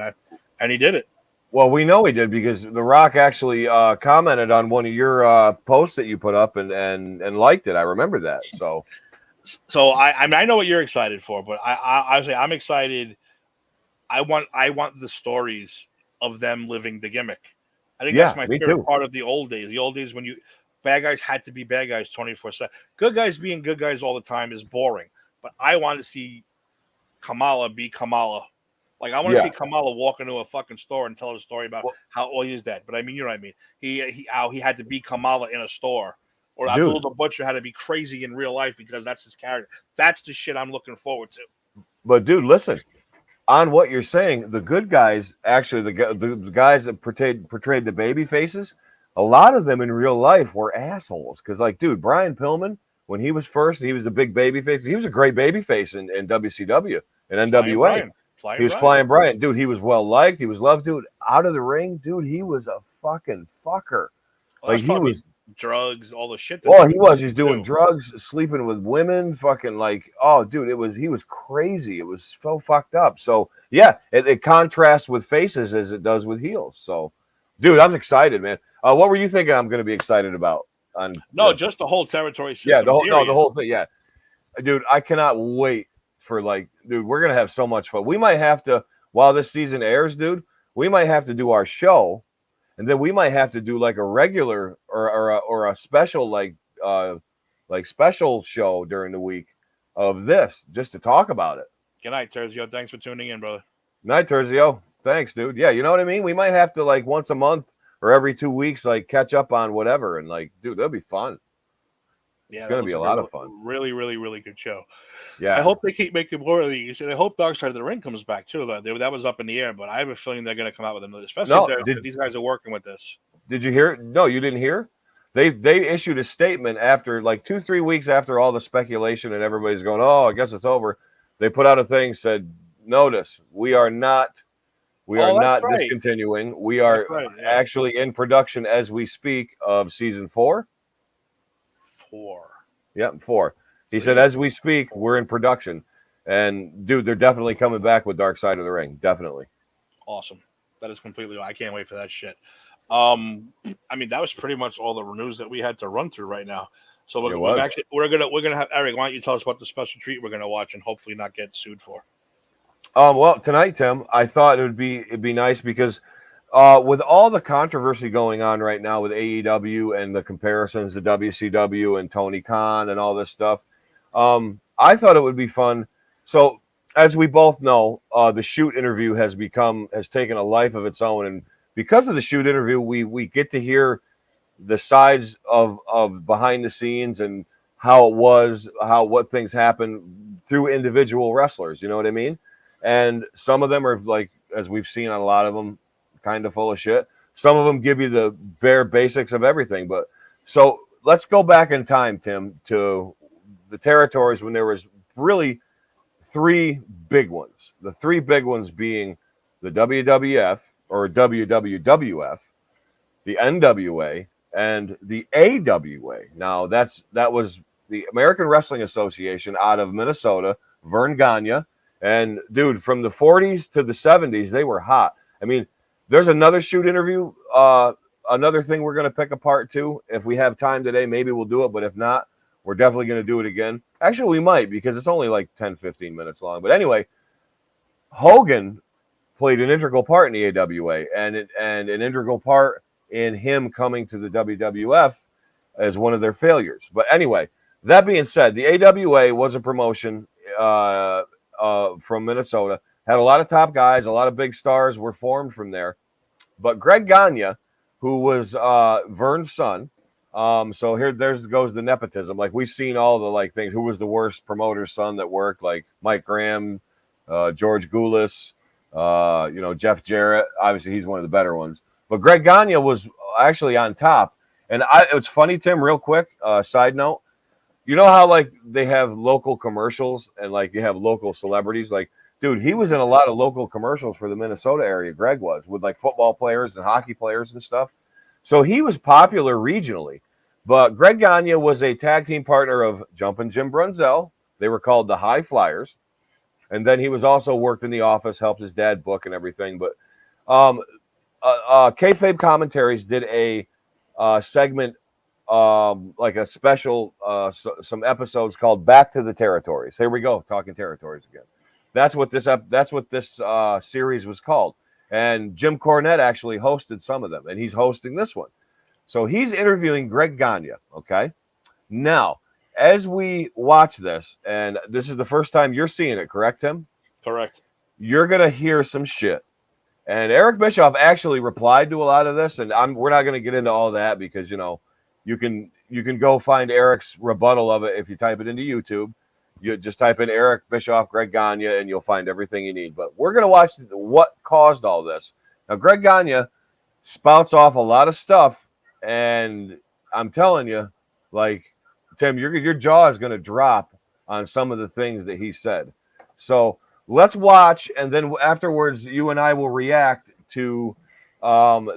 B: and he did it.
A: Well, we know he did because The Rock actually commented on one of your posts that you put up and liked it. I remember that. So
B: I mean, I know what you're excited for, but I'm excited. I want the stories of them living the gimmick. I think
A: Yeah,
B: that's my
A: me
B: favorite
A: too.
B: part of the old days. The old days when bad guys had to be bad guys 24/7. Good guys being good guys all the time is boring. But I want to see Kamala be Kamala. Like I want to
A: Yeah.
B: see Kamala walk into a fucking store and tell a story about how he is dead. But I mean, you know what I mean. How he had to be Kamala in a store, or
A: Dude.
B: Abdul the Butcher had to be crazy in real life because that's his character. That's the shit I'm looking forward to.
A: But dude, listen, on what you're saying, the good guys, actually the guys that portrayed the baby faces, a lot of them in real life were assholes. Because like, dude, Brian Pillman, when he was first, he was a big baby face. He was a great baby face in WCW and NWA. He was Flying Brian. Dude, he was well liked. He was loved, dude. Out of the ring, dude, he was a fucking fucker. Like he was
B: drugs, all the shit.
A: Oh, he was. He's doing drugs, sleeping with women, fucking like, oh, dude, he was crazy. It was so fucked up. So yeah, it contrasts with faces as it does with heels. So, dude, I'm excited, man. What were you thinking? I'm going to be excited about?
B: Just the whole territory system.
A: Yeah, the whole thing. Yeah, dude, I cannot wait for dude, we're gonna have so much fun. We might have to, while this season airs, dude, we might have to do our show. And then we might have to do like a regular or a special like special show during the week of this just to talk about it.
B: Good night, Terzio. Thanks for tuning in, brother.
A: Night, Terzio. Thanks, dude. Yeah, you know what I mean? We might have to like once a month or every 2 weeks like catch up on whatever and like, dude, that'll be fun.
B: Yeah,
A: it's gonna be a lot of fun.
B: Really, really, really good show.
A: Yeah.
B: I hope they keep making more of these, and I hope Dark Side of the Ring comes back too. That was up in the air, but I have a feeling they're going to come out with another. Especially if these guys are working with this.
A: Did you hear? No, you didn't hear. They issued a statement after like 2-3 weeks after all the speculation and everybody's going, oh, I guess it's over. They put out a thing said, notice we are not discontinuing. We are actually in production as we speak of season 4.
B: 4.
A: Yep, 4. He said, as we speak, we're in production. And dude, they're definitely coming back with Dark Side of the Ring. Definitely.
B: Awesome. That is completely. I can't wait for that shit. I mean, that was pretty much all the news that we had to run through right now. So
A: It was.
B: we're gonna have Eric. Why don't you tell us what the special treat we're gonna watch and hopefully not get sued for?
A: Well, tonight, Tim, I thought it'd be nice because with all the controversy going on right now with AEW and the comparisons to WCW and Tony Khan and all this stuff, I thought it would be fun. So, as we both know, the shoot interview has taken a life of its own, and because of the shoot interview, we get to hear the sides of behind the scenes and how it was, what things happen through individual wrestlers. You know what I mean? And some of them are like, as we've seen on a lot of them, kind of full of shit. Some of them give you the bare basics of everything. But so let's go back in time, Tim, to the territories when there was really three big ones. The three big ones being the WWF or WWF, the NWA, and the AWA. Now that was the American Wrestling Association out of Minnesota, Vern Gagne. And dude, from the 40s to the 70s, they were hot. I mean, there's another shoot interview, another thing we're going to pick apart too. If we have time today, maybe we'll do it. But if not, we're definitely going to do it again. Actually, we might because it's only like 10, 15 minutes long. But anyway, Hogan played an integral part in the AWA and an integral part in him coming to the WWF as one of their failures. But anyway, that being said, the AWA was a promotion from Minnesota. Had a lot of top guys, a lot of big stars were formed from there. But Greg Gagne, who was Vern's son, so there goes the nepotism. Like we've seen all the like things. Who was the worst promoter's son that worked? Like Mike Graham, George Goulas, Jeff Jarrett. Obviously, he's one of the better ones. But Greg Gagne was actually on top. And it's funny, Tim, real quick, side note. You know how like they have local commercials and like you have local celebrities? Like, dude, he was in a lot of local commercials for the Minnesota area. Greg was with like football players and hockey players and stuff. So he was popular regionally. But Greg Gagne was a tag team partner of Jumpin' Jim Brunzell. They were called the High Flyers. And then he was also worked in the office, helped his dad book and everything. But Kayfabe Commentaries did a segment, like a special, some episodes called Back to the Territories. Here we go, talking territories again. That's what this series was called. And Jim Cornette actually hosted some of them, and he's hosting this one. So he's interviewing Greg Gagne, okay? Now, as we watch this, and this is the first time you're seeing it, correct, Tim?
B: Correct.
A: You're going to hear some shit. And Eric Bischoff actually replied to a lot of this, and we're not going to get into all that because, you can go find Eric's rebuttal of it if you type it into YouTube. You just type in Eric Bischoff, Greg Gagne, and you'll find everything you need. But we're going to watch what caused all this. Now, Greg Gagne spouts off a lot of stuff, and I'm telling you, like, Tim, your jaw is going to drop on some of the things that he said. So let's watch, and then afterwards, you and I will react to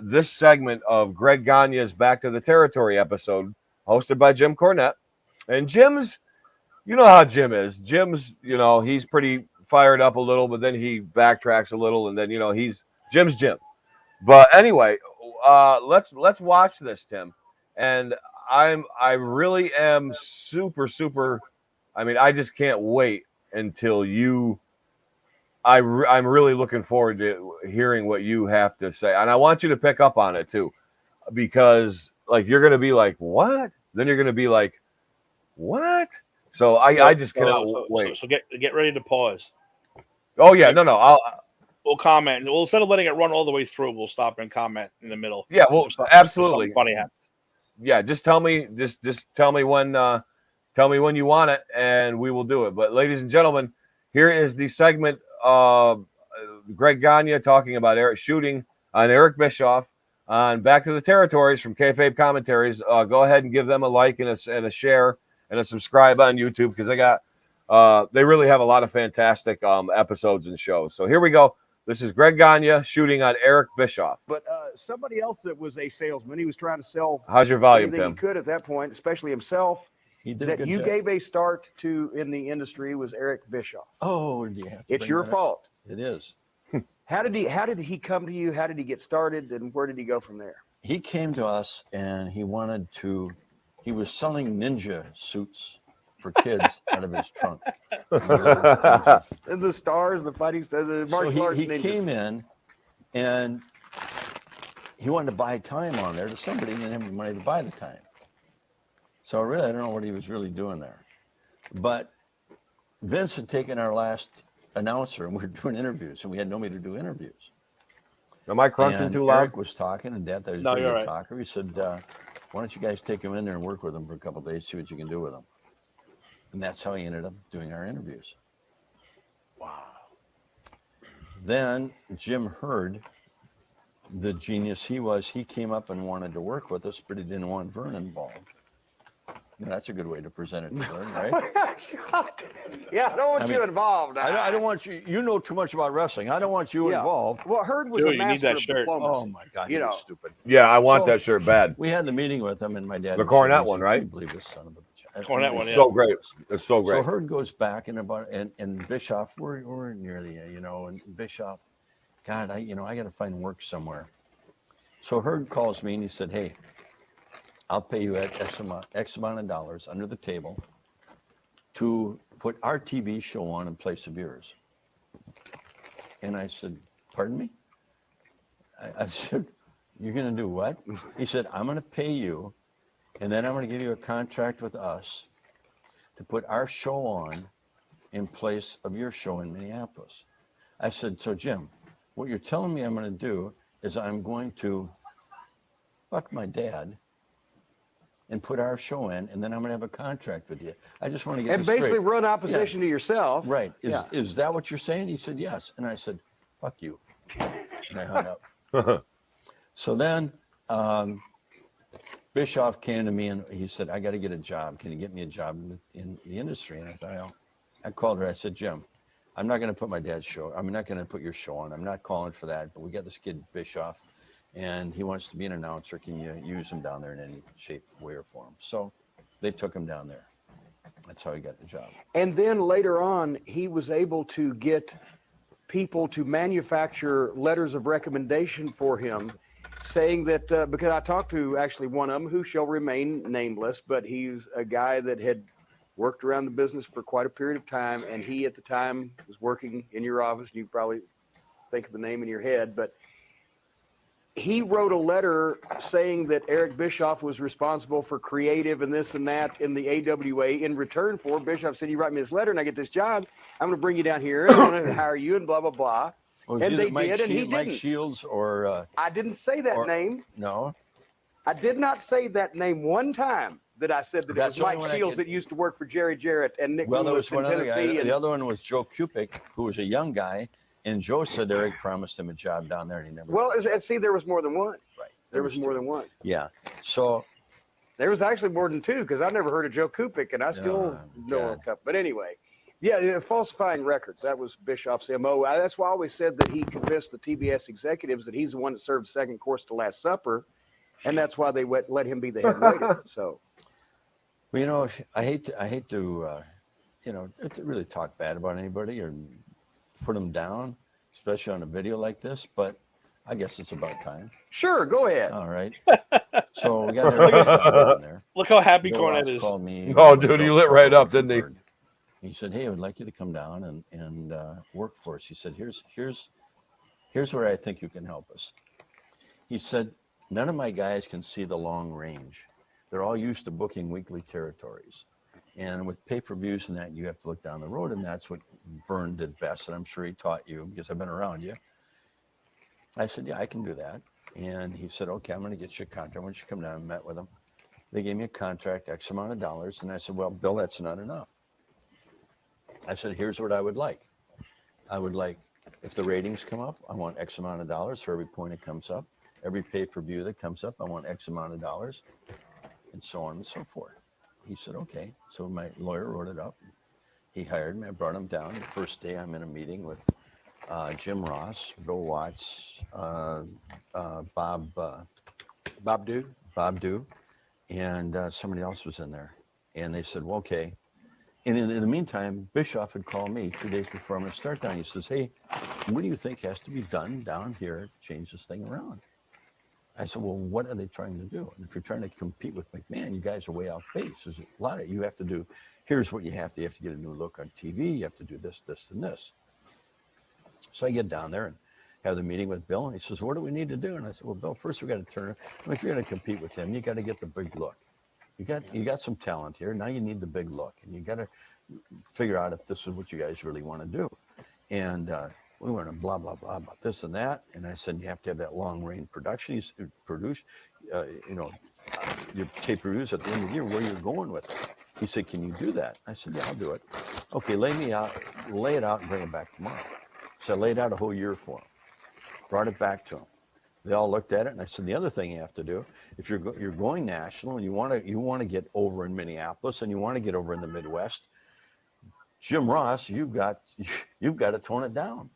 A: this segment of Greg Gagne's Back to the Territory episode, hosted by Jim Cornette. And Jim's, you know how Jim is. Jim's, he's pretty fired up a little, but then he backtracks a little, and then, Jim's Jim. But anyway, let's watch this, Tim. And I really am super, super. I mean, I just can't wait until I'm really looking forward to hearing what you have to say. And I want you to pick up on it too, because like, you're going to be like, what? Then you're going to be like, what? So I just cannot wait.
B: So get ready to pause.
A: Oh yeah. No.
B: We'll comment. We'll, instead of letting it run all the way through, we'll stop and comment in the middle.
A: Yeah. Well, absolutely.
B: Funny happens.
A: Yeah. Just tell me when you want it and we will do it. But ladies and gentlemen, here is the segment Greg Gagne talking about shooting on Eric Bischoff on Back to the Territories from Kayfabe Commentaries. Go ahead and give them a like and a share and a subscribe on YouTube because they really have a lot of fantastic episodes and shows. So here we go. This is Greg Gagne shooting on Eric Bischoff.
F: But somebody else that was a salesman, he was trying to sell
A: How's your volume,
F: everything
A: Tim?
F: he could at that point, especially himself. He did a
G: that
F: good
G: you
F: job.
G: gave a start to in the industry was Eric Bischoff.
F: Oh, do you have to
G: It's
F: bring
G: your
F: that up?
G: fault.
F: It is.
G: How did he come to you? How did he get started, and where did he go from there?
F: He came to us and he was selling ninja suits for kids out of his trunk.
G: And the stars, the fighting stars, the
F: So
G: martial arts
F: he
G: ninjas.
F: came in and he wanted to buy time on there to somebody and didn't have money to buy the time. So really, I don't know what he was really doing there. But Vince had taken our last announcer and we were doing interviews and we had nobody to do interviews.
A: Am I crunching
F: And
A: too loud?
F: Eric was talking and Dad thought he was a
B: No,
F: pretty
B: you're
F: good
B: right.
F: talker. He said, why don't you guys take him in there and work with him for a couple of days, see what you can do with him. And that's how he ended up doing our interviews.
B: Wow.
F: Then Jim Hurd, the genius he was, he came up and wanted to work with us, but he didn't want Vern involved. Now, that's a good way to present it to Vern, right?
G: Yeah, I don't want
F: I
G: you
F: mean,
G: involved.
F: I don't want you, you know too much about wrestling. I don't want you
G: Yeah.
F: involved.
G: Well, Hurd was
B: Dude,
G: a
B: you need
G: master
B: that
G: of
B: shirt.
G: diplomacy.
F: Oh my God,
G: You
F: he
G: know.
F: was stupid.
A: Yeah, I want
F: So-
A: that shirt bad.
F: We had the meeting with him and my dad.
A: The
F: was
A: Cornet
F: saying,
A: one,
F: "I
A: right?
F: can't believe this son of a bitch."
B: Cornet one, yeah.
A: So great. It's so
F: So
A: great.
F: Hurd goes back and Bischoff, we're near the, and Bischoff, God, I got to find work somewhere. So Hurd calls me and he said, hey, I'll pay you X amount of dollars under the table to put our TV show on in place of yours. And I said, pardon me? I said, you're going to do what? He said, I'm going to pay you, and then I'm going to give you a contract with us to put our show on in place of your show in Minneapolis. I said, so Jim, what you're telling me I'm going to do is I'm going to fuck my dad and put our show in, and then I'm going to have a contract with you. I just want to get
G: And
F: this
G: basically
F: straight.
G: run opposition to yourself.
F: Right.
G: Yeah.
F: Is that what you're saying? He said, yes. And I said, fuck you. And I hung up. So then Bischoff came to me and he said, I got to get a job. Can you get me a job in the industry? And I thought, well, I called her. I said, Jim, I'm not going to put my dad's show. I'm not going to put your show on. I'm not calling for that. But we got this kid, Bischoff, and he wants to be an announcer. Can you use him down there in any shape, way, or form? So they took him down there. That's how he got the job.
G: And then later on, he was able to get people to manufacture letters of recommendation for him, saying that, because I talked to actually one of them who shall remain nameless, but he's a guy that had worked around the business for quite a period of time. And he at the time was working in your office. You probably think of the name in your head, but he wrote a letter saying that Eric Bischoff was responsible for creative and this and that in the AWA. In return for, Bischoff said, you write me this letter and I get this job, I'm going to bring you down here and I'm going to hire you and blah, blah, blah.
F: Was
G: And
F: either
G: they
F: Mike
G: did, and he
F: Shield- Mike
G: didn't.
F: Shields or
G: I didn't say that
F: Or-
G: name.
F: no?
G: I did not say that name one time that I said that
F: That's
G: it
F: the
G: was
F: only
G: Mike
F: one I
G: Shields
F: can-
G: that used to work for Jerry Jarrett and Nick
F: Well, there
G: Lewis
F: was
G: in
F: one other
G: Tennessee.
F: guy.
G: And
F: The other one was Joe Kupic, who was a young guy. And Joe said Eric promised him a job down there and he never.
G: well,
F: got it.
G: see, there was more than one.
F: Right.
G: There was more
F: two.
G: than one.
F: Yeah. So
G: There was actually more than two because I never heard of Joe Kupic, and I still know
F: God.
G: a couple. But anyway, yeah, falsifying records. That was Bischoff's MO. That's why I always said that he convinced the TBS executives that he's the one that served second course to Last Supper, and that's why they let him be the head waiter. So,
F: well, I hate to to really talk bad about anybody or put them down, especially on a video like this. But I guess it's about time.
G: sure, go ahead.
F: All right. So we got Eric Bischoff in there.
B: Look how happy
F: Bill
B: Cornette
F: Watts
B: is.
F: called me.
A: Oh, dude, he lit right up, didn't he?
F: He said, "Hey, I would like you to come down and work for us." He said, "Here's where I think you can help us." He said, "None of my guys can see the long range. They're all used to booking weekly territories, and with pay-per-views and that, you have to look down the road, and that's what Vern did best. And I'm sure he taught you because I've been around you." I said, "Yeah, I can do that." And he said, "Okay, I'm going to get you a contract." Why don't you come down and met with him? They gave me a contract, X amount of dollars. And I said, "Well, Bill, that's not enough." I said, "Here's what I would like. I would like, if the ratings come up, I want X amount of dollars for every point it comes up. Every pay-per-view that comes up, I want X amount of dollars, and so on and so forth." He said, "Okay." So my lawyer wrote it up. He hired me. I brought him down. The first day I'm in a meeting with Jim Ross, Bill Watts, Bob
G: Dew.
F: Dew, and somebody else was in there. And they said, well, okay. And in the meantime, Bischoff had called me 2 days before I'm going to start down. He says, hey, what do you think has to be done down here to change this thing around? I said, well, what are they trying to do? And if you're trying to compete with McMahon, you guys are way off base. There's a lot of you have to do. Here's what you have to. You have to get a new look on TV. You have to do this, this, and this. So I get down there and have the meeting with Bill. And he says, what do we need to do? And I said, well, Bill, first we got to turn. I mean, if you're going to compete with them, you got to get the big look. You got some talent here. Now you need the big look, and you got to figure out if this is what you guys really want to do. And we went and blah, blah, blah about this and that. And I said, you have to have that long range production. He's produce, your tape reviews at the end of the year, where you're going with it. He said, can you do that? I said, yeah, I'll do it. Okay, lay it out and bring it back tomorrow. So I laid out a whole year for him, brought it back to him. They all looked at it, and I said, the other thing you have to do, if you're going national and you want to get over in Minneapolis and you want to get over in the Midwest, Jim Ross, you've got to tone it down.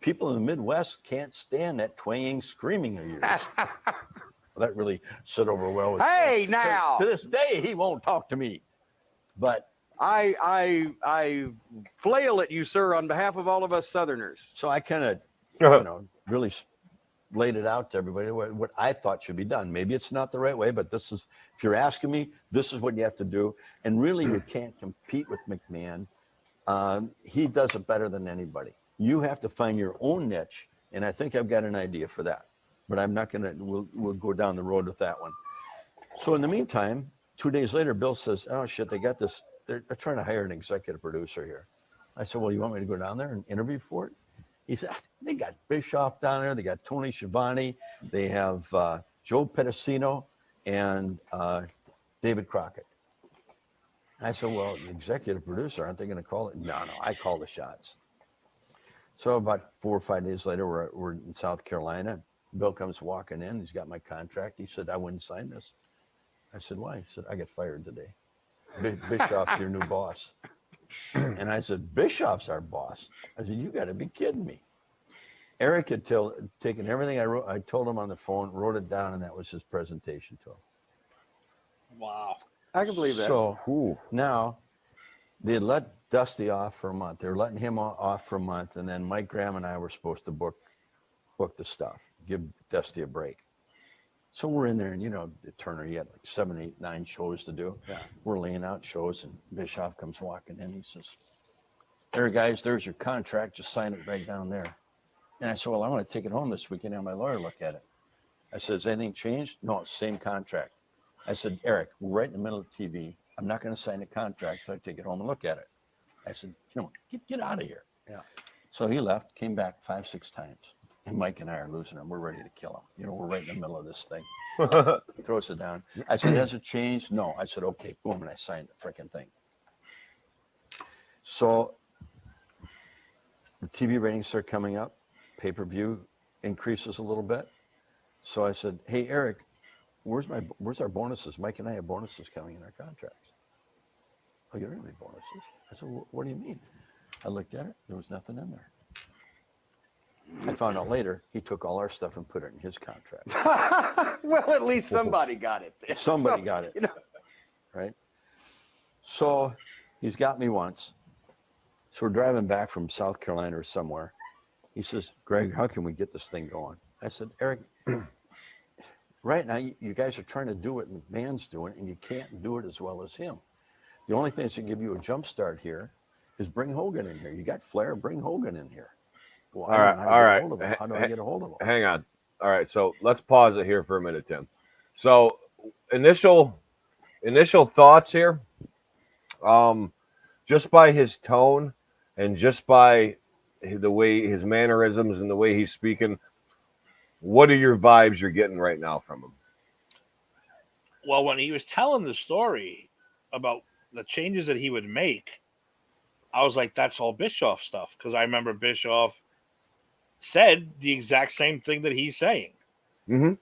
F: People in the Midwest can't stand that twanging, screaming of yours. Well, that really sit over well with
G: Hey,
F: him.
G: now.
F: To this day, he won't talk to me. But
G: I flail at you, sir, on behalf of all of us Southerners.
F: so I kind of, really laid it out to everybody what I thought should be done. Maybe it's not the right way, but this is, if you're asking me, this is what you have to do. And really, you can't compete with McMahon. He does it better than anybody. You have to find your own niche, and I think I've got an idea for that. But I'm not gonna. We'll go down the road with that one. So in the meantime, 2 days later, Bill says, "Oh shit, they got this. They're trying to hire an executive producer here." I said, "Well, you want me to go down there and interview for it?" He said, "They got Bischoff down there. They got Tony Schiavone. They have Joe Pedicino and David Crockett." I said, "Well, the executive producer, aren't they going to call it?" No, I call the shots. So about 4 or 5 days later, we're in South Carolina. Bill comes walking in. He's got my contract. He said, "I wouldn't sign this." I said, "Why?" He said, "I get fired today. Bischoff's your new boss." And I said, "Bischoff's our boss?" I said, "You got to be kidding me." Eric had taken everything I told him on the phone, wrote it down, and that was his presentation to him.
B: Wow.
G: I can believe that.
F: So now they had let Dusty off for a month. They were letting him off for a month, and then Mike Graham and I were supposed to book the stuff, give Dusty a break. So we're in there, and Turner, he had like 7, 8, 9 shows to do.
G: Yeah.
F: We're laying out shows, and Bischoff comes walking in. He says, "There, guys, there's your contract. Just sign it right down there." And I said, "Well, I want to take it home this weekend and have my lawyer look at it." I said, "Has anything changed?" "No, same contract." I said, "Eric, we're right in the middle of TV. I'm not going to sign the contract until I take it home and look at it." I said, get out of here.
G: Yeah.
F: So he left, came back 5, 6 times. And Mike and I are losing him. We're ready to kill him. We're right in the middle of this thing. He throws it down. I said, "Has it changed?" "No." I said, "Okay, boom." And I signed the freaking thing. So the TV ratings start coming up. Pay-per-view increases a little bit. So I said, "Hey, Eric, where's our bonuses? Mike and I have bonuses coming in our contracts." "Oh, you don't have any bonuses?" I said, "What do you mean?" I looked at it. There was nothing in there. I found out later he took all our stuff and put it in his contract.
G: Well, at least somebody got it.
F: Somebody got it, right? So he's got me once. So we're driving back from South Carolina or somewhere. He says, "Greg, how can we get this thing going?" I said, "Eric, right now you guys are trying to do what McMahon's doing, and you can't do it as well as him. The only thing that should give you a jump start here is bring Hogan in here. You got Flair, bring Hogan in here." "Well,
A: All right.
F: how do I get a hold of him?"
A: Hang on. All right. So let's pause it here for a minute, Tim. So initial thoughts here. Just by his tone and just by the way his mannerisms and the way he's speaking, what are your vibes you're getting right now from him?
B: Well, when he was telling the story about the changes that he would make, I was like, that's all Bischoff stuff. Because I remember Bischoff said the exact same thing that he's saying.
A: Mm-hmm.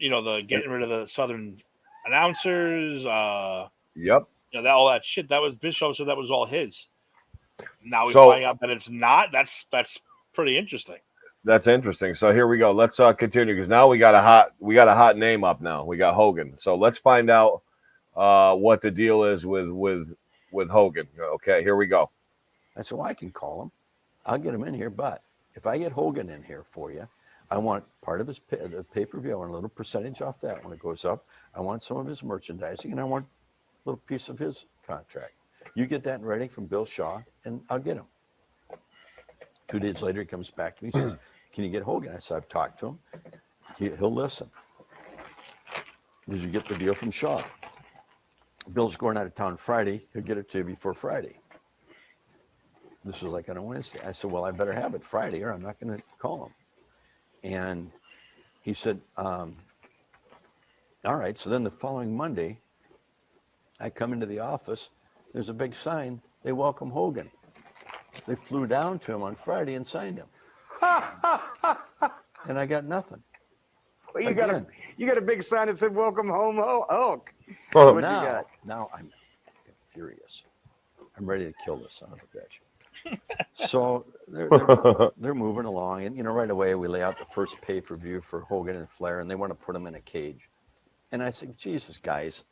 B: The getting rid of the Southern announcers,
A: Yep.
B: all that shit. That was Bischoff said that was all his. Now we
A: So-
B: find out that it's not. That's pretty interesting.
A: That's interesting. So here we go. Let's continue because now we got a hot name up now. We got Hogan. So let's find out what the deal is with Hogan. Okay, here we go.
F: I said, well, I can call him. I'll get him in here. But if I get Hogan in here for you, I want part of his the pay-per-view. I want a little percentage off that when it goes up. I want some of his merchandising, and I want a little piece of his contract. You get that ready from Bill Shaw, and I'll get him. 2 days later, he comes back to me. He says, can you get Hogan? I said, I've talked to him. He'll listen. Did you get the deal from Shaw? Bill's going out of town Friday. He'll get it to you before Friday. This was like on a Wednesday. I said, well, I better have it Friday or I'm not going to call him. And he said, all right. So then the following Monday, I come into the office. There's a big sign. They welcome Hogan. They flew down to him on Friday and signed him. And I got nothing.
G: Well, you got a big sign that said "Welcome home, Hulk."
A: Oh,
G: What you got?
F: Now I'm furious. I'm ready to kill this son of a bitch. So they're moving along, and right away we lay out the first pay-per-view for Hogan and Flair, and they want to put him in a cage. And I said, Jesus, guys,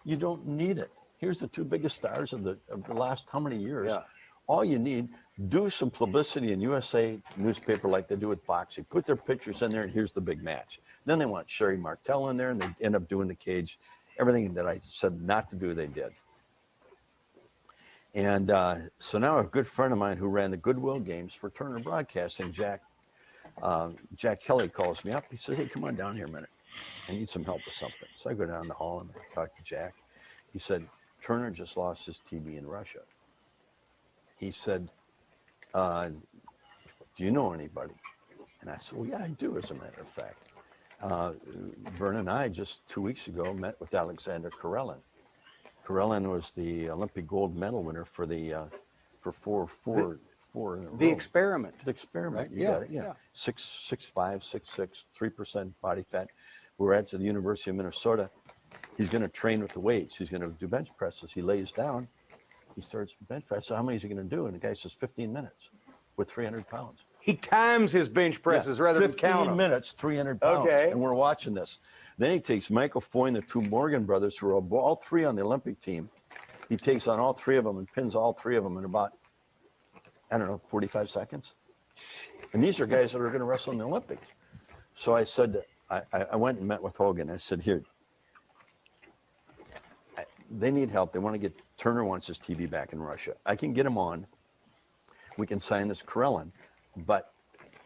F: you don't need it. Here's the two biggest stars of the last how many years?
G: Yeah.
F: All you need, do some publicity in USA newspaper like they do with boxing. Put their pictures in there, and here's the big match. Then they want Sherry Martel in there, and they end up doing the cage. Everything that I said not to do, they did. And so now a good friend of mine who ran the Goodwill games for Turner Broadcasting, Jack Kelly, calls me up. He said, hey, come on down here a minute. I need some help with something. So I go down the hall and I talk to Jack. He said, Turner just lost his TV in Russia. He said, do you know anybody? And I said, well, yeah, I do, as a matter of fact. Vern and I just 2 weeks ago met with Alexander Karelin. Karelin was the Olympic gold medal winner for four in a row.
G: The Experiment.
F: The Experiment,
G: Right?
F: you got it, yeah. 6'5", 6'6", 3% body fat. We're at the University of Minnesota. He's going to train with the weights. He's going to do bench presses. He lays down. He starts bench press. So how many is he going to do? And the guy says 15 minutes with 300 pounds.
G: He times his bench presses rather than count
F: 15
G: them.
F: minutes, 300 pounds.
G: Okay.
F: And we're watching this. Then he takes Michael Foy and the two Morgan brothers, who are all three on the Olympic team. He takes on all three of them and pins all three of them in about, 45 seconds. And these are guys that are going to wrestle in the Olympics. So I said, I went and met with Hogan. I said, here, they need help. They want to get, Turner wants his TV back in Russia. I can get him on. We can sign this Karelin, but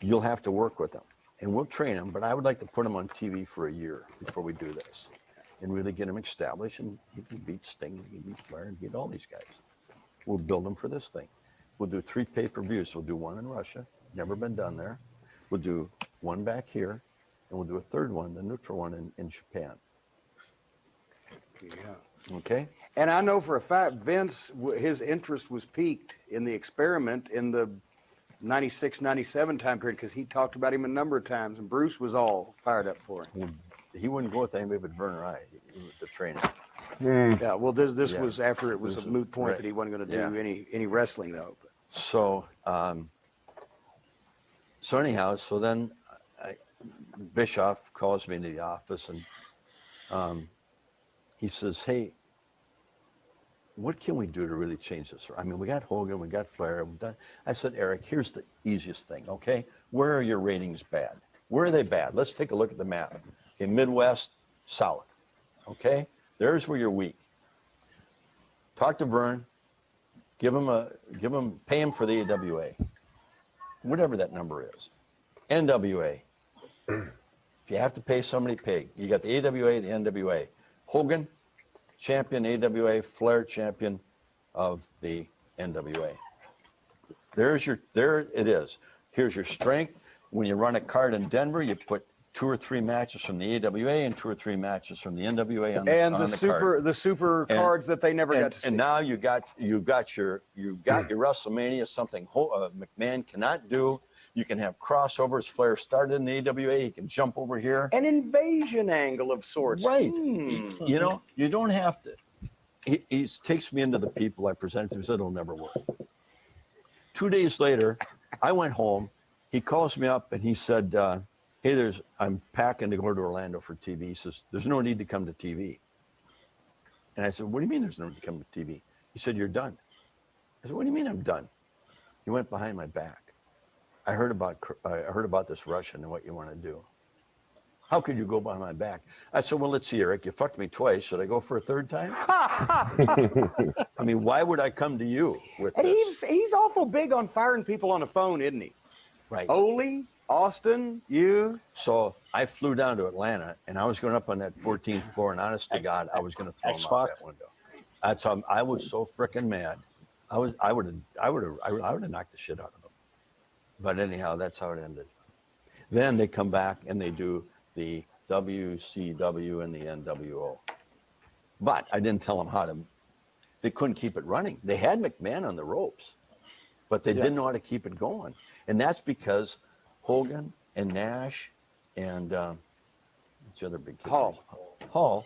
F: you'll have to work with him. And we'll train him, but I would like to put him on TV for a year before we do this and really get him established. And he can beat Sting, and he can beat Flair, and beat all these guys. We'll build him for this thing. We'll do 3 pay-per-views. We'll do one in Russia, never been done there. We'll do one back here, and we'll do a third one, the neutral one in Japan.
G: Yeah.
F: Okay?
G: And I know for a fact, Vince, his interest was piqued in the Experiment in the 96, 97 time period, because he talked about him a number of times, and Bruce was all fired up for him.
F: He wouldn't go with anybody but Vern or I, the trainer.
G: Yeah, well, this
F: Yeah.
G: was after it was
F: This
G: a
F: is-
G: moot point
F: right.
G: that he wasn't going to do
F: Yeah.
G: any wrestling, though.
F: So, anyhow, so then Bischoff calls me into the office, and he says, hey, what can we do to really change this? I mean, we got Hogan, we got Flair. We've done. I said, Eric, here's the easiest thing, okay? Where are your ratings bad? Where are they bad? Let's take a look at the map. Okay, Midwest, South, okay? There's where you're weak. Talk to Vern, pay him for the AWA, whatever that number is. NWA. If you have to pay somebody, pay. You got the AWA, the NWA. Hogan, champion AWA, Flair, champion of the NWA. There it is. Here's your strength. When you run a card in Denver, you put 2 or 3 matches from the AWA and 2 or 3 matches from the NWA on the card.
G: the super cards that they never got to see.
F: And now you got your WrestleMania, something McMahon cannot do. You can have crossovers. Flair started in the AWA. He can jump over here.
G: An invasion angle of sorts.
F: Right. You know, you don't have to. He takes me into the people I presented to. He said, it'll never work. 2 days later, I went home. He calls me up and he said, hey, I'm packing to go to Orlando for TV. He says, there's no need to come to TV. And I said, what do you mean there's never become a TV? He said, you're done. I said, what do you mean I'm done? He went behind my back. I heard about this Russian and what you want to do. How could you go behind my back? I said, well, let's see, Eric, you fucked me twice. Should I go for a third time? I mean, why would I come to you with this?
G: He's awful big on firing people on the phone, isn't he?
F: Right.
G: Ole, Austin, you.
F: So I flew down to Atlanta, and I was going up on that 14th floor, and honest to God, I was going to throw him out that window. That's how I was so freaking mad. I would have knocked the shit out of him. But anyhow, that's how it ended. Then they come back and they do the WCW and the NWO. But I didn't tell them how to. They couldn't keep it running. They had McMahon on the ropes, but they didn't know how to keep it going. And that's because Hogan and Nash and what's the other big kid? Hall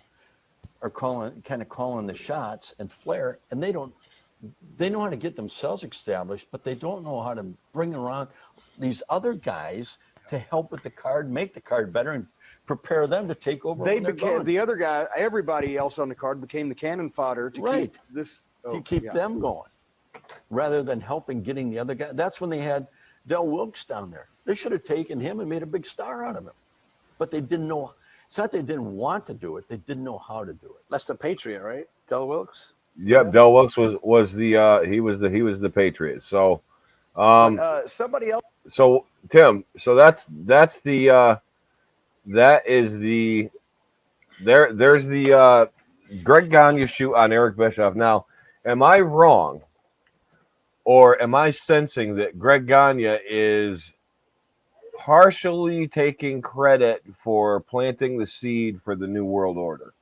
F: are kind of calling the shots, and Flair, and they know how to get themselves established, but they don't know how to bring around these other guys to help with the card, make the card better, and prepare them to take over.
G: They became the other guy. Everybody else on the card became the cannon fodder to keep this
F: them going, rather than helping getting the other guy. That's when they had Del Wilkes down there. They should have taken him and made a big star out of him, but they didn't know. It's not they didn't want to do it; they didn't know how to do it.
E: That's the Patriot, right? Del Wilkes.
A: Yep, Del Wilkes was the Patriot. So,
G: somebody else.
A: So Tim, so that's the that is the there's the Greg Gagne shoot on Eric Bischoff. Now, am I wrong, or am I sensing that Greg Gagne is partially taking credit for planting the seed for the New World Order?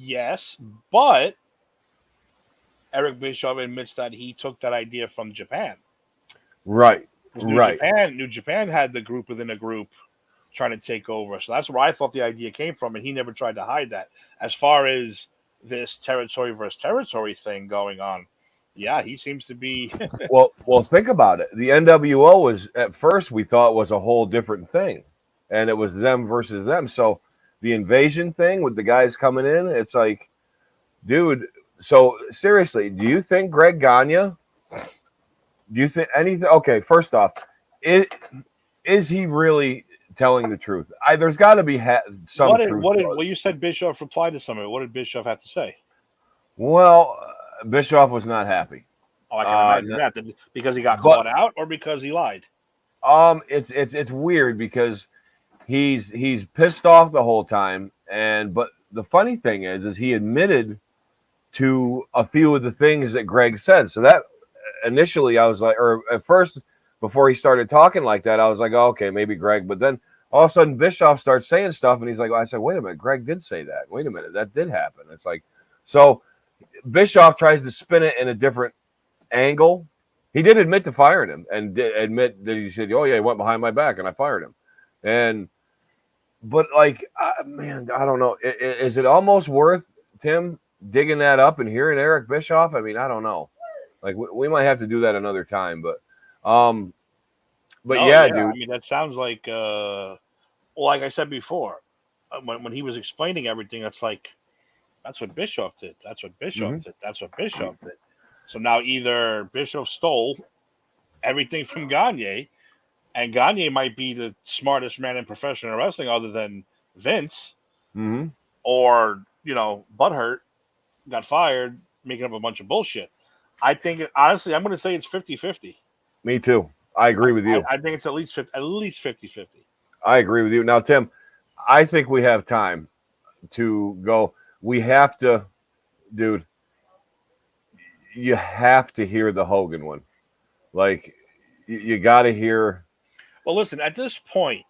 B: Yes, but Eric Bischoff admits that he took that idea from Japan.
A: Right.
B: New Japan had the group within a group trying to take over. So that's where I thought the idea came from, and he never tried to hide that. As far as this territory versus territory thing going on, yeah, he seems to be.
A: well, think about it. The NWO was, at first, we thought was a whole different thing, and it was them versus them. So the invasion thing with the guys coming in, it's like, dude. So seriously, do you think Greg Gagne? Do you think anything? Okay, first off, is he really telling the truth? There's got to be some truth.
B: Well, you said Bischoff replied to some of it. What did Bischoff have to say?
A: Well, Bischoff was not happy.
B: Oh, I can imagine that. Because he got caught out, or because he lied?
A: It's weird because he's pissed off the whole time, but the funny thing is he admitted to a few of the things that Greg said. So that initially I was like, or at first before he started talking like that, I was like, oh, okay, maybe Greg. But then all of a sudden Bischoff starts saying stuff, and he's like, I said, wait a minute, Greg did say that. Wait a minute, that did happen. It's like, so Bischoff tries to spin it in a different angle. He did admit to firing him, and did admit that he said, oh yeah, he went behind my back and I fired him. But like, man, I don't know. Is it almost worth, Tim, digging that up and hearing Eric Bischoff? I mean, I don't know. Like, we might have to do that another time, but yeah, dude.
B: I mean, that sounds like, well, like I said before, when he was explaining everything, that's what Bischoff did. That's what Bischoff did. That's what Bischoff did. So now either Bischoff stole everything from Gagne, and Gagne might be the smartest man in professional wrestling other than Vince, or, Butthurt got fired, making up a bunch of bullshit. I think, honestly, I'm going to say it's 50-50.
A: Me too. I agree with you.
B: I think it's at least 50-50.
A: I agree with you. Now, Tim, I think we have time to go. We have to, dude, you have to hear the Hogan one. Like, you got to hear.
B: Well, listen, at this point,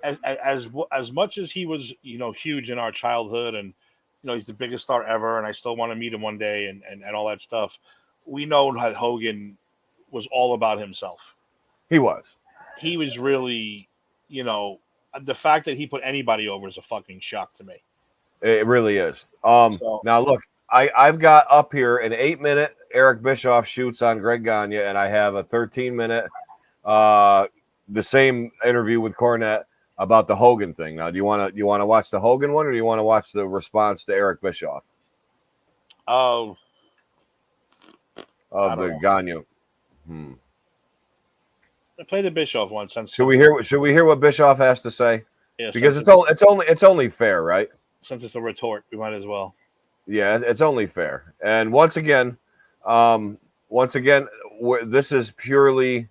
B: as much as he was, huge in our childhood, and, he's the biggest star ever, and I still want to meet him one day and all that stuff, we know that Hogan was all about himself.
A: He was.
B: He was really, the fact that he put anybody over is a fucking shock to me.
A: It really is. Now, look, I've got up here an 8-minute Eric Bischoff shoots on Greg Gagne, and I have a 13-minute, the same interview with Cornette about the Hogan thing. Now, do you want to watch the Hogan one, or do you want to watch the response to Eric Bischoff
B: Oh, I
A: of
B: don't
A: the
B: know.
A: Gagne?
B: I played the Bischoff one since.
A: Should we hear what Bischoff has to say?
B: Yeah,
A: Because
B: since
A: it's only fair, right?
B: since it's a retort, we might as well.
A: Yeah, it's only fair. And once again, this is purely.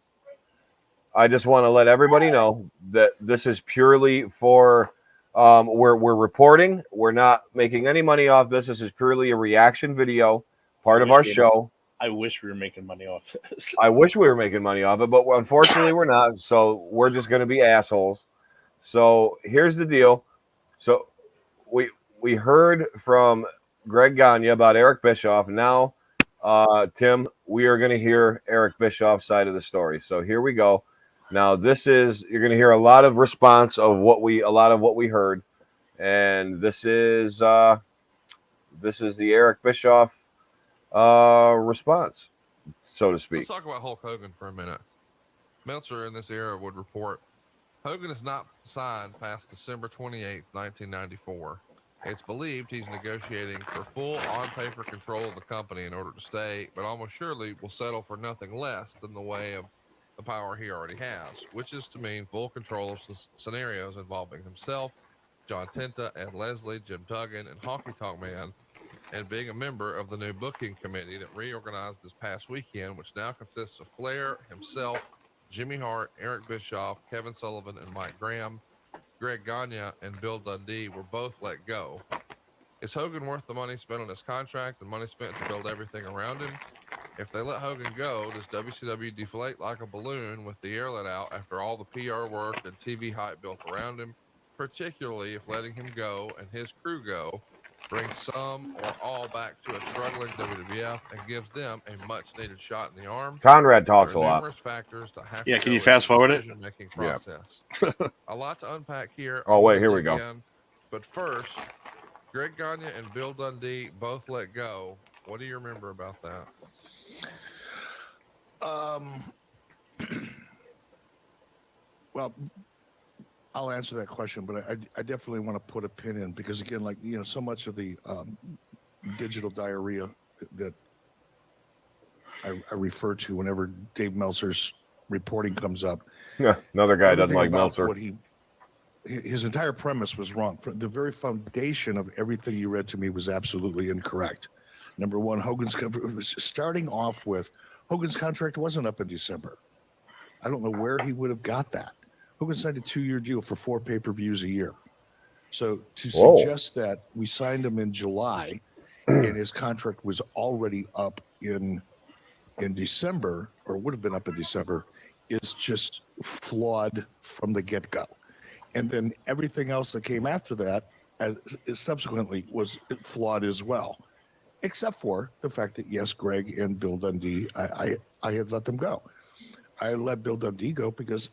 A: I just want to let everybody know that this is purely for. We're reporting. We're not making any money off this. This is purely a reaction video, part of our show.
B: I wish we were making money off this.
A: I wish we were making money off it, but unfortunately we're not. So we're just going to be assholes. So here's the deal. So we heard from Greg Gagne about Eric Bischoff. Now, Tim, we are going to hear Eric Bischoff's side of the story. So here we go. Now you're going to hear a lot of response of a lot of what we heard, and this is the Eric Bischoff response, so to speak.
H: Let's talk about Hulk Hogan for a minute. Meltzer in this era would report Hogan is not signed past December 28th, 1994. It's believed he's negotiating for full on-paper control of the company in order to stay, but almost surely will settle for nothing less than the way of the power he already has, which is to mean full control of scenarios involving himself, John Tenta, Ed Leslie, Jim Duggan, and Honky Tonk Man, and being a member of the new booking committee that reorganized this past weekend, which now consists of Flair, himself, Jimmy Hart, Eric Bischoff, Kevin Sullivan, and Mike Graham. Greg Gagne and Bill Dundee were both let go. Is Hogan worth the money spent on his contract and money spent to build everything around him? If they let Hogan go, does WCW deflate like a balloon with the air let out after all the PR work and TV hype built around him, particularly if letting him go and his crew go brings some or all back to a struggling WWF and gives them a much-needed shot in the arm?
A: Conrad talks a
H: There are
A: lot.
H: numerous factors that have
B: Yeah,
H: to
B: can
H: go
B: you fast
H: into the
B: forward it?
H: decision-making process. A lot to unpack here.
A: Oh, wait, here we go.
H: Again. But first, Greg Gagne and Bill Dundee both let go. What do you remember about that?
E: Well, I'll answer that question, but I definitely want to put a pin in because again, like so much of the digital diarrhea that I refer to whenever Dave Meltzer's reporting comes up.
A: Yeah, another guy doesn't
E: everything
A: like
E: about
A: Meltzer.
E: His entire premise was wrong. The very foundation of everything you read to me was absolutely incorrect. Number one, starting off with Hogan's contract wasn't up in December. I don't know where he would have got that. Hogan signed a 2-year deal for 4 pay-per-views a year. So to suggest that we signed him in July and his contract was already up in December, or would have been up in December, is just flawed from the get-go. And then everything else that came after that subsequently was flawed as well, except for the fact that, yes, Greg and Bill Dundee, I had let them go. I let Bill Dundee go because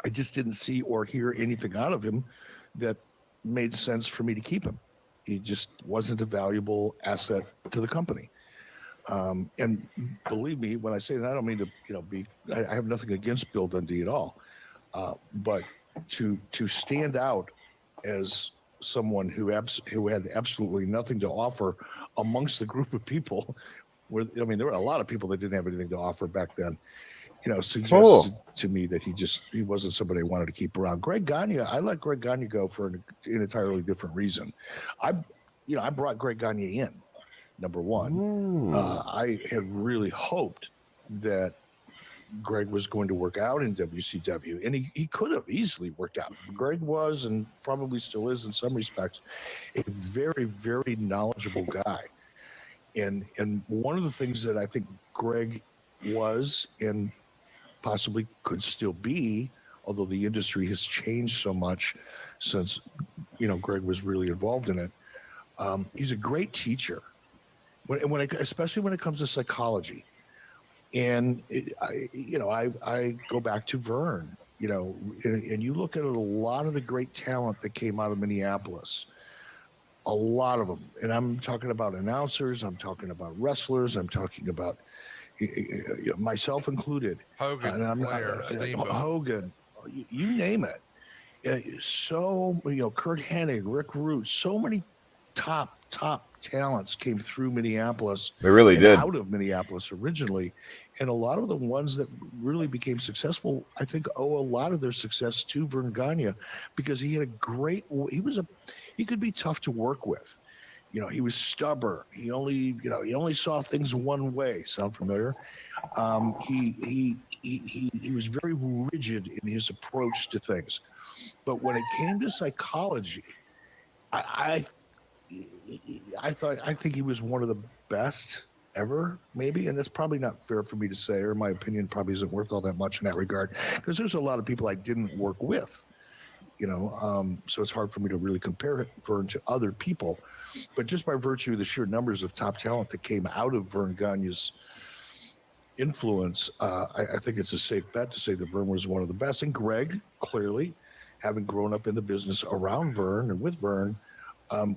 E: I just didn't see or hear anything out of him that made sense for me to keep him. He just wasn't a valuable asset to the company. And believe me, when I say that, I don't mean to, I have nothing against Bill Dundee at all. But to stand out as someone who had absolutely nothing to offer amongst the group of people, there were a lot of people that didn't have anything to offer back then. Suggests to me that he wasn't somebody I wanted to keep around. Greg Gagne, I let Greg Gagne go for an entirely different reason. I brought Greg Gagne in. Number one, I had really hoped that Greg was going to work out in WCW, and he could have easily worked out. Greg was, and probably still is in some respects, a very, very knowledgeable guy. And one of the things that I think Greg was, and possibly could still be, although the industry has changed so much since Greg was really involved in it, he's a great teacher. Especially when it comes to psychology. And I go back to Vern, and you look at a lot of the great talent that came out of Minneapolis, a lot of them. And I'm talking about announcers, I'm talking about wrestlers, I'm talking about myself included.
H: Hogan, Flair, Steamboat.
E: Hogan, you name it. So, Kurt Hennig, Rick Root, so many top talents came through Minneapolis
A: They really
E: and
A: did.
E: out of Minneapolis originally. And a lot of the ones that really became successful, I think, owe a lot of their success to Vern Gagne, because he could be tough to work with. He was stubborn. He only saw things one way. Sound familiar? He was very rigid in his approach to things. But when it came to psychology, I think he was one of the best ever, maybe. And that's probably not fair for me to say, or my opinion probably isn't worth all that much in that regard, because there's a lot of people I didn't work with, so it's hard for me to really compare Vern to other people. But just by virtue of the sheer numbers of top talent that came out of Vern Gagne's influence, I think it's a safe bet to say that Vern was one of the best. And Greg, clearly, having grown up in the business around Vern and with Vern,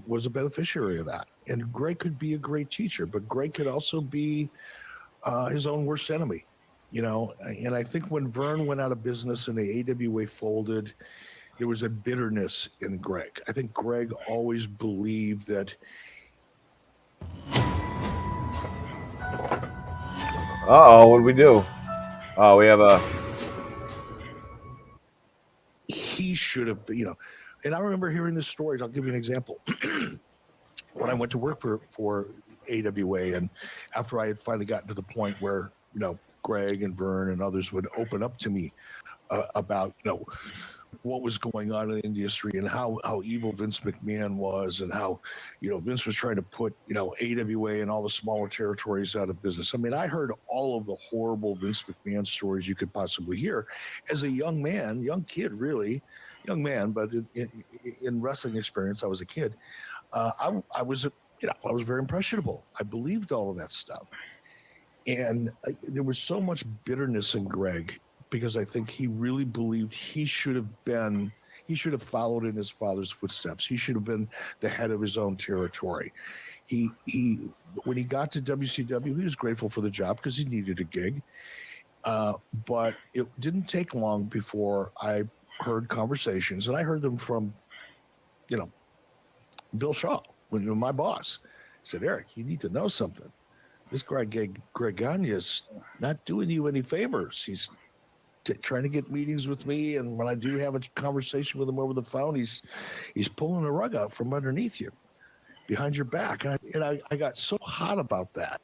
E: was a beneficiary of that. And Greg could be a great teacher, but Greg could also be his own worst enemy, And I think when Vern went out of business and the AWA folded, there was a bitterness in Greg. I think Greg always believed that.
A: What do we do? Oh, we have a.
E: He should have, and I remember hearing this stories. I'll give you an example. When I went to work for AWA, and after I had finally gotten to the point where, Greg and Vern and others would open up to me about, what was going on in the industry and how evil Vince McMahon was, and how, Vince was trying to put, AWA and all the smaller territories out of business. I mean, I heard all of the horrible Vince McMahon stories you could possibly hear as a young man, young man, but in wrestling experience, I was a kid. I was very impressionable. I believed all of that stuff. And there was so much bitterness in Greg, because I think he really believed he should have followed in his father's footsteps. He should have been the head of his own territory. When he got to WCW, he was grateful for the job because he needed a gig. But it didn't take long before I heard conversations, and I heard them from, Bill Shaw, my boss. Said, Eric, you need to know something. This Greg Gagne is not doing you any favors. He's trying to get meetings with me, and when I do have a conversation with him over the phone, he's pulling the rug out from underneath you, behind your back. And I got so hot about that.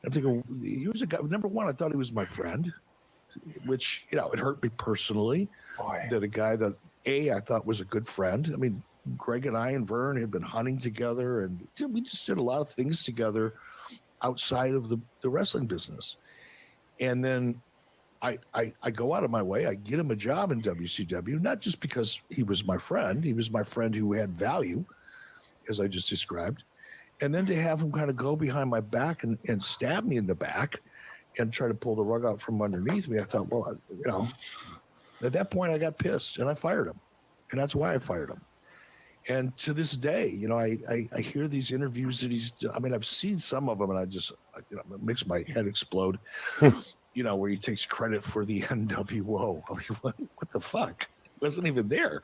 E: I'm thinking, he was a guy. Number one, I thought he was my friend, which it hurt me personally. Boy. That a guy that I thought was a good friend. I mean, Greg and I and Vern had been hunting together, and we just did a lot of things together outside of the wrestling business. And then I go out of my way. I get him a job in WCW, not just because he was my friend. He was my friend who had value, as I just described. And then to have him kind of go behind my back and stab me in the back and try to pull the rug out from underneath me, I thought, well, at that point I got pissed and I fired him. And that's why I fired him. And to this day, I hear these interviews that I've seen some of them, and I just, it makes my head explode. Where he takes credit for the NWO. I mean, what the fuck? He wasn't even there.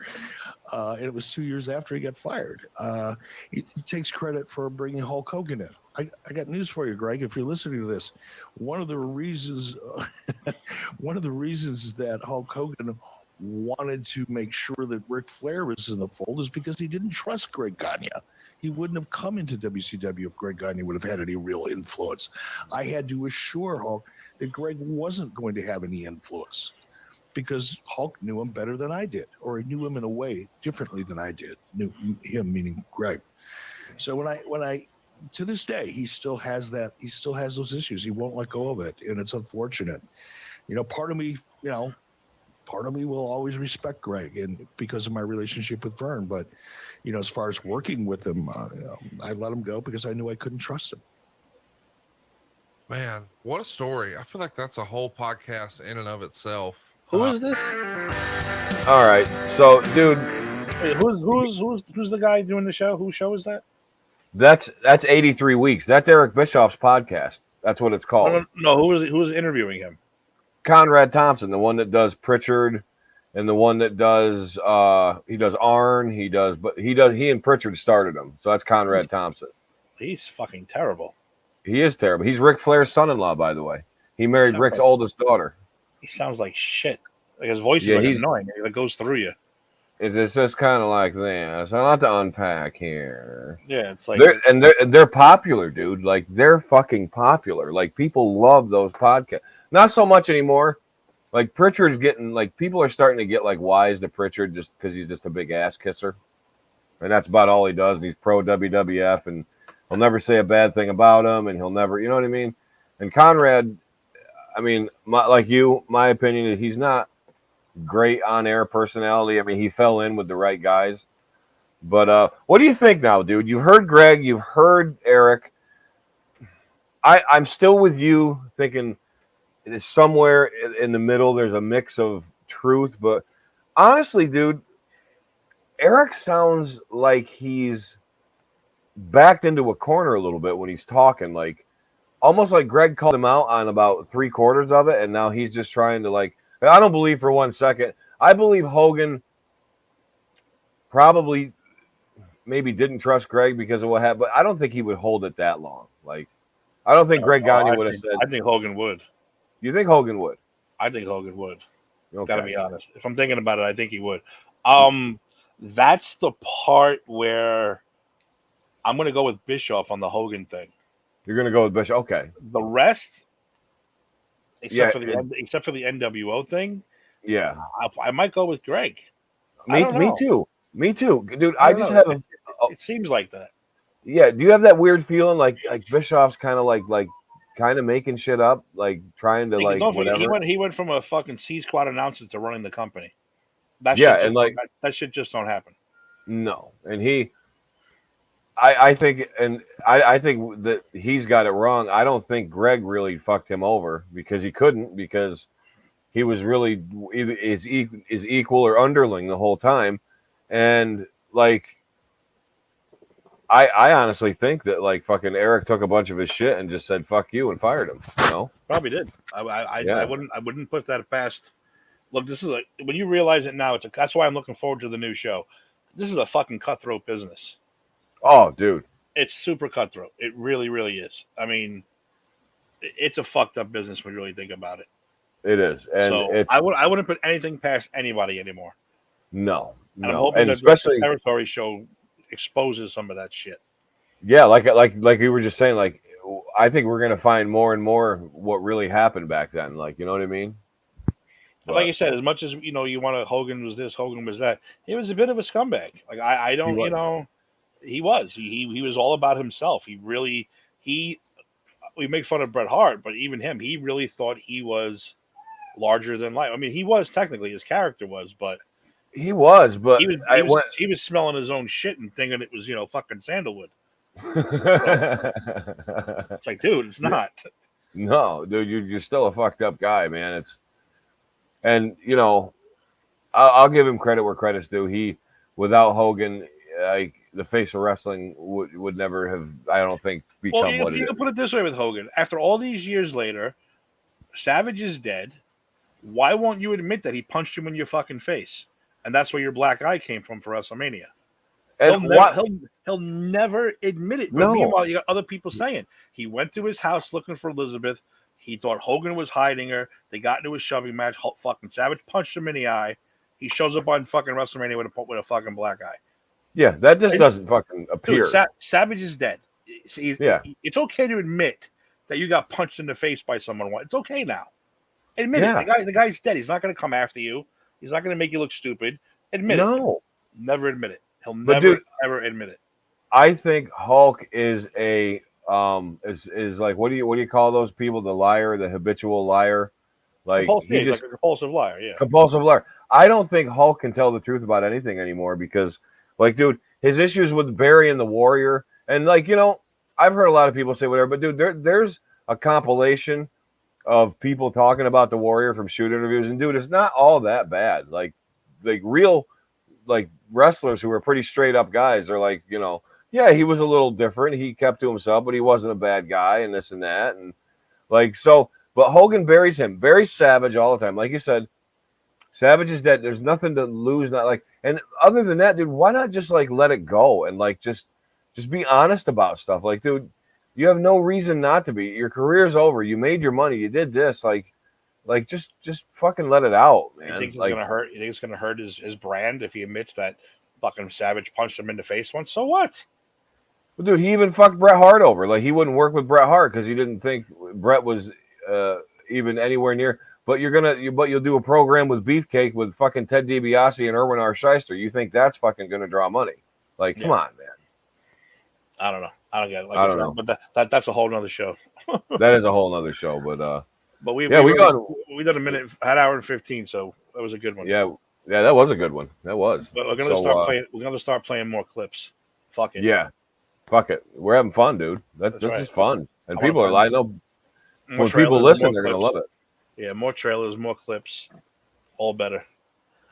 E: And it was 2 years after he got fired. He takes credit for bringing Hulk Hogan in. I got news for you, Greg. If you're listening to this, one of the reasons that Hulk Hogan wanted to make sure that Ric Flair was in the fold is because he didn't trust Greg Gagne. He wouldn't have come into WCW if Greg Gagne would have had any real influence. I had to assure Hulk that Greg wasn't going to have any influence, because Hulk knew him better than I did, or he knew him in a way differently than I did. Knew him, meaning Greg. So when I to this day, he still has that. He still has those issues. He won't let go of it, and it's unfortunate. Part of me will always respect Greg, and because of my relationship with Vern. But, as far as working with him, I let him go because I knew I couldn't trust him.
H: Man, what a story. I feel like that's a whole podcast in and of itself.
B: Who is this?
A: All right. So, dude.
B: Wait, who's the guy doing the show? Whose show is that?
A: That's 83 Weeks. That's Eric Bischoff's podcast. That's what it's called.
B: No, who is interviewing him?
A: Conrad Thompson, the one that does Pritchard and the one that does he does Arn, he and Pritchard started him. So that's Conrad Thompson.
B: He's fucking terrible.
A: He is terrible. He's Ric Flair's son-in-law, by the way. He married
B: Sounds
A: Rick's
B: like-
A: oldest daughter.
B: He sounds like shit. Like his voice is
A: Yeah,
B: like
A: he's-
B: annoying. It goes through you.
A: It's just kind of like this. A lot to unpack here.
B: Yeah, it's like
A: They're popular, dude. Like they're fucking popular. Like people love those podcasts. Not so much anymore. Like Pritchard's getting like people are starting to get like wise to Pritchard just because he's just a big ass kisser, and that's about all he does. And he's pro WWF, and he'll never say a bad thing about him, and he'll never, you know what I mean. And Conrad, I mean, my opinion is he's not great on-air personality. I mean, he fell in with the right guys. But what do you think now, dude? You've heard Greg, you've heard Eric. I'm still with you thinking it's somewhere in the middle. There's a mix of truth. But honestly, dude, Eric sounds like he's backed into a corner a little bit when he's talking. Like almost like Greg called him out on about 3/4 of it. And now he's just trying to like, I don't believe for 1 second. I believe Hogan probably maybe didn't trust Greg because of what happened, but I don't think he would hold it that long. Like, I don't think Greg Gagne would have said.
B: I think Hogan would.
A: You think Hogan would?
B: I think Hogan would.
A: Okay.
B: Gotta be honest. If I'm thinking about it, I think he would. That's the part where I'm gonna go with Bischoff on the Hogan thing.
A: You're gonna go with Bishop. Okay.
B: The rest,
A: Yeah,
B: except for the NWO thing,
A: Yeah.
B: I might go with Greg. I
A: Me
B: don't know.
A: too. Me too, dude.
B: I
A: I
B: don't
A: just
B: know.
A: have a
B: It seems like that.
A: yeah. Do you have that weird feeling like Bischoff's kind of like kind of making shit up, like trying to like
B: Don't forget,
A: whatever?
B: he went from a fucking C squad announcer to running the company. That
A: Yeah,
B: shit
A: and
B: just-
A: like
B: that shit just don't happen.
A: no, and I think I think that he's got it wrong. I don't think Greg really fucked him over because he couldn't because he was really either is equal or underling the whole time, and like I honestly think that like fucking Eric took a bunch of his shit and just said fuck you and fired him. You know?
B: Probably did. I
A: Yeah.
B: wouldn't put that past. Look, this is like when you realize it now. That's why I'm looking forward to the new show. This is a fucking cutthroat business.
A: Oh, dude.
B: It's super cutthroat. It really, really is. I mean, it's a fucked up business when you really think about it.
A: It is, and
B: So
A: it's
B: I wouldn't put anything past anybody anymore.
A: no,
B: And I'm
A: no,
B: hoping
A: and
B: that
A: especially
B: the Territory show exposes some of that shit.
A: yeah, like you were just saying, like I think we're gonna find more and more what really happened back then. Like, you know what I mean?
B: But like you said, as much as you want to Hogan was this, Hogan was that. He was a bit of a scumbag. Like I don't,
A: was.
B: he was. He was all about himself. We make fun of Bret Hart, but even him, he really thought he was larger than life. I mean, he was technically, his character was, but
A: He was, but
B: he was smelling his own shit and thinking it was fucking sandalwood. It's like, dude, it's not.
A: No, dude, you're still a fucked up guy, man. And I'll give him credit where credit's due. He, without Hogan, like the face of wrestling would never have, I don't think, become
B: Well,
A: what it
B: you
A: is.
B: can put it this way with Hogan. After all these years later, Savage is dead. Why won't you admit that he punched you in your fucking face? And that's where your black eye came from for WrestleMania.
A: And
B: He'll never admit it. But
A: No.
B: meanwhile, you got other people saying he went to his house looking for Elizabeth. He thought Hogan was hiding her. They got into a shoving match. Fucking Savage punched him in the eye. He shows up on fucking WrestleMania with a fucking black eye.
A: yeah, that just doesn't fucking appear.
B: Dude, Savage is dead.
A: Yeah.
B: It's okay to admit that you got punched in the face by someone. It's okay now. Admit
A: Yeah.
B: it. The guy's dead. He's not going to come after you. He's not going to make you look stupid. Admit it.
A: No.
B: Never admit it. He'll
A: But
B: never,
A: dude-
B: ever admit it.
A: I think Hulk is a is like what do you call those people? The liar, the habitual liar, like he
B: He's
A: just
B: like a compulsive liar. Yeah.
A: compulsive liar. I don't think Hulk can tell the truth about anything anymore because, like, dude, his issues with Barry and the Warrior, and like I've heard a lot of people say whatever, but dude, there's a compilation of people talking about the Warrior from shoot interviews, and dude, it's not all that bad. Like real like wrestlers who are pretty straight up guys are like, yeah, he was a little different. He kept to himself, but he wasn't a bad guy and this and that. And like, so, but Hogan buries him, buries Savage all the time. Like you said, Savage is dead. There's nothing to lose. Not like, and other than that, dude, why not just like let it go and like just be honest about stuff? Like, dude, you have no reason not to be. Your career's over. You made your money. You did this. Like just fucking let it out, man.
B: You think it's
A: like,
B: gonna hurt? You think it's gonna hurt his brand if he admits that fucking Savage punched him in the face once? So what?
A: well, dude, he even fucked Bret Hart over. Like, he wouldn't work with Bret Hart because he didn't think Bret was even anywhere near. But you'll do a program with Beefcake with fucking Ted DiBiase and Erwin R. Shyster. You think that's fucking gonna draw money? Like, come on, man.
B: I don't know. I don't get it. Like
A: I don't know.
B: But that's a whole nother show.
A: That is a whole nother show. But
B: we done a minute, an hour and 15, so that was a good one.
A: yeah, that was a good one. That was.
B: But we're gonna start playing more clips. Fuck it.
A: Yeah, fuck it. We're having fun, dude.
B: That's
A: This
B: right.
A: is fun, and
B: I
A: people
B: wanna
A: are. I know
B: More
A: when people
B: trailers,
A: listen,
B: more
A: they're gonna
B: clips.
A: love it.
B: Yeah, more trailers, more clips, all better.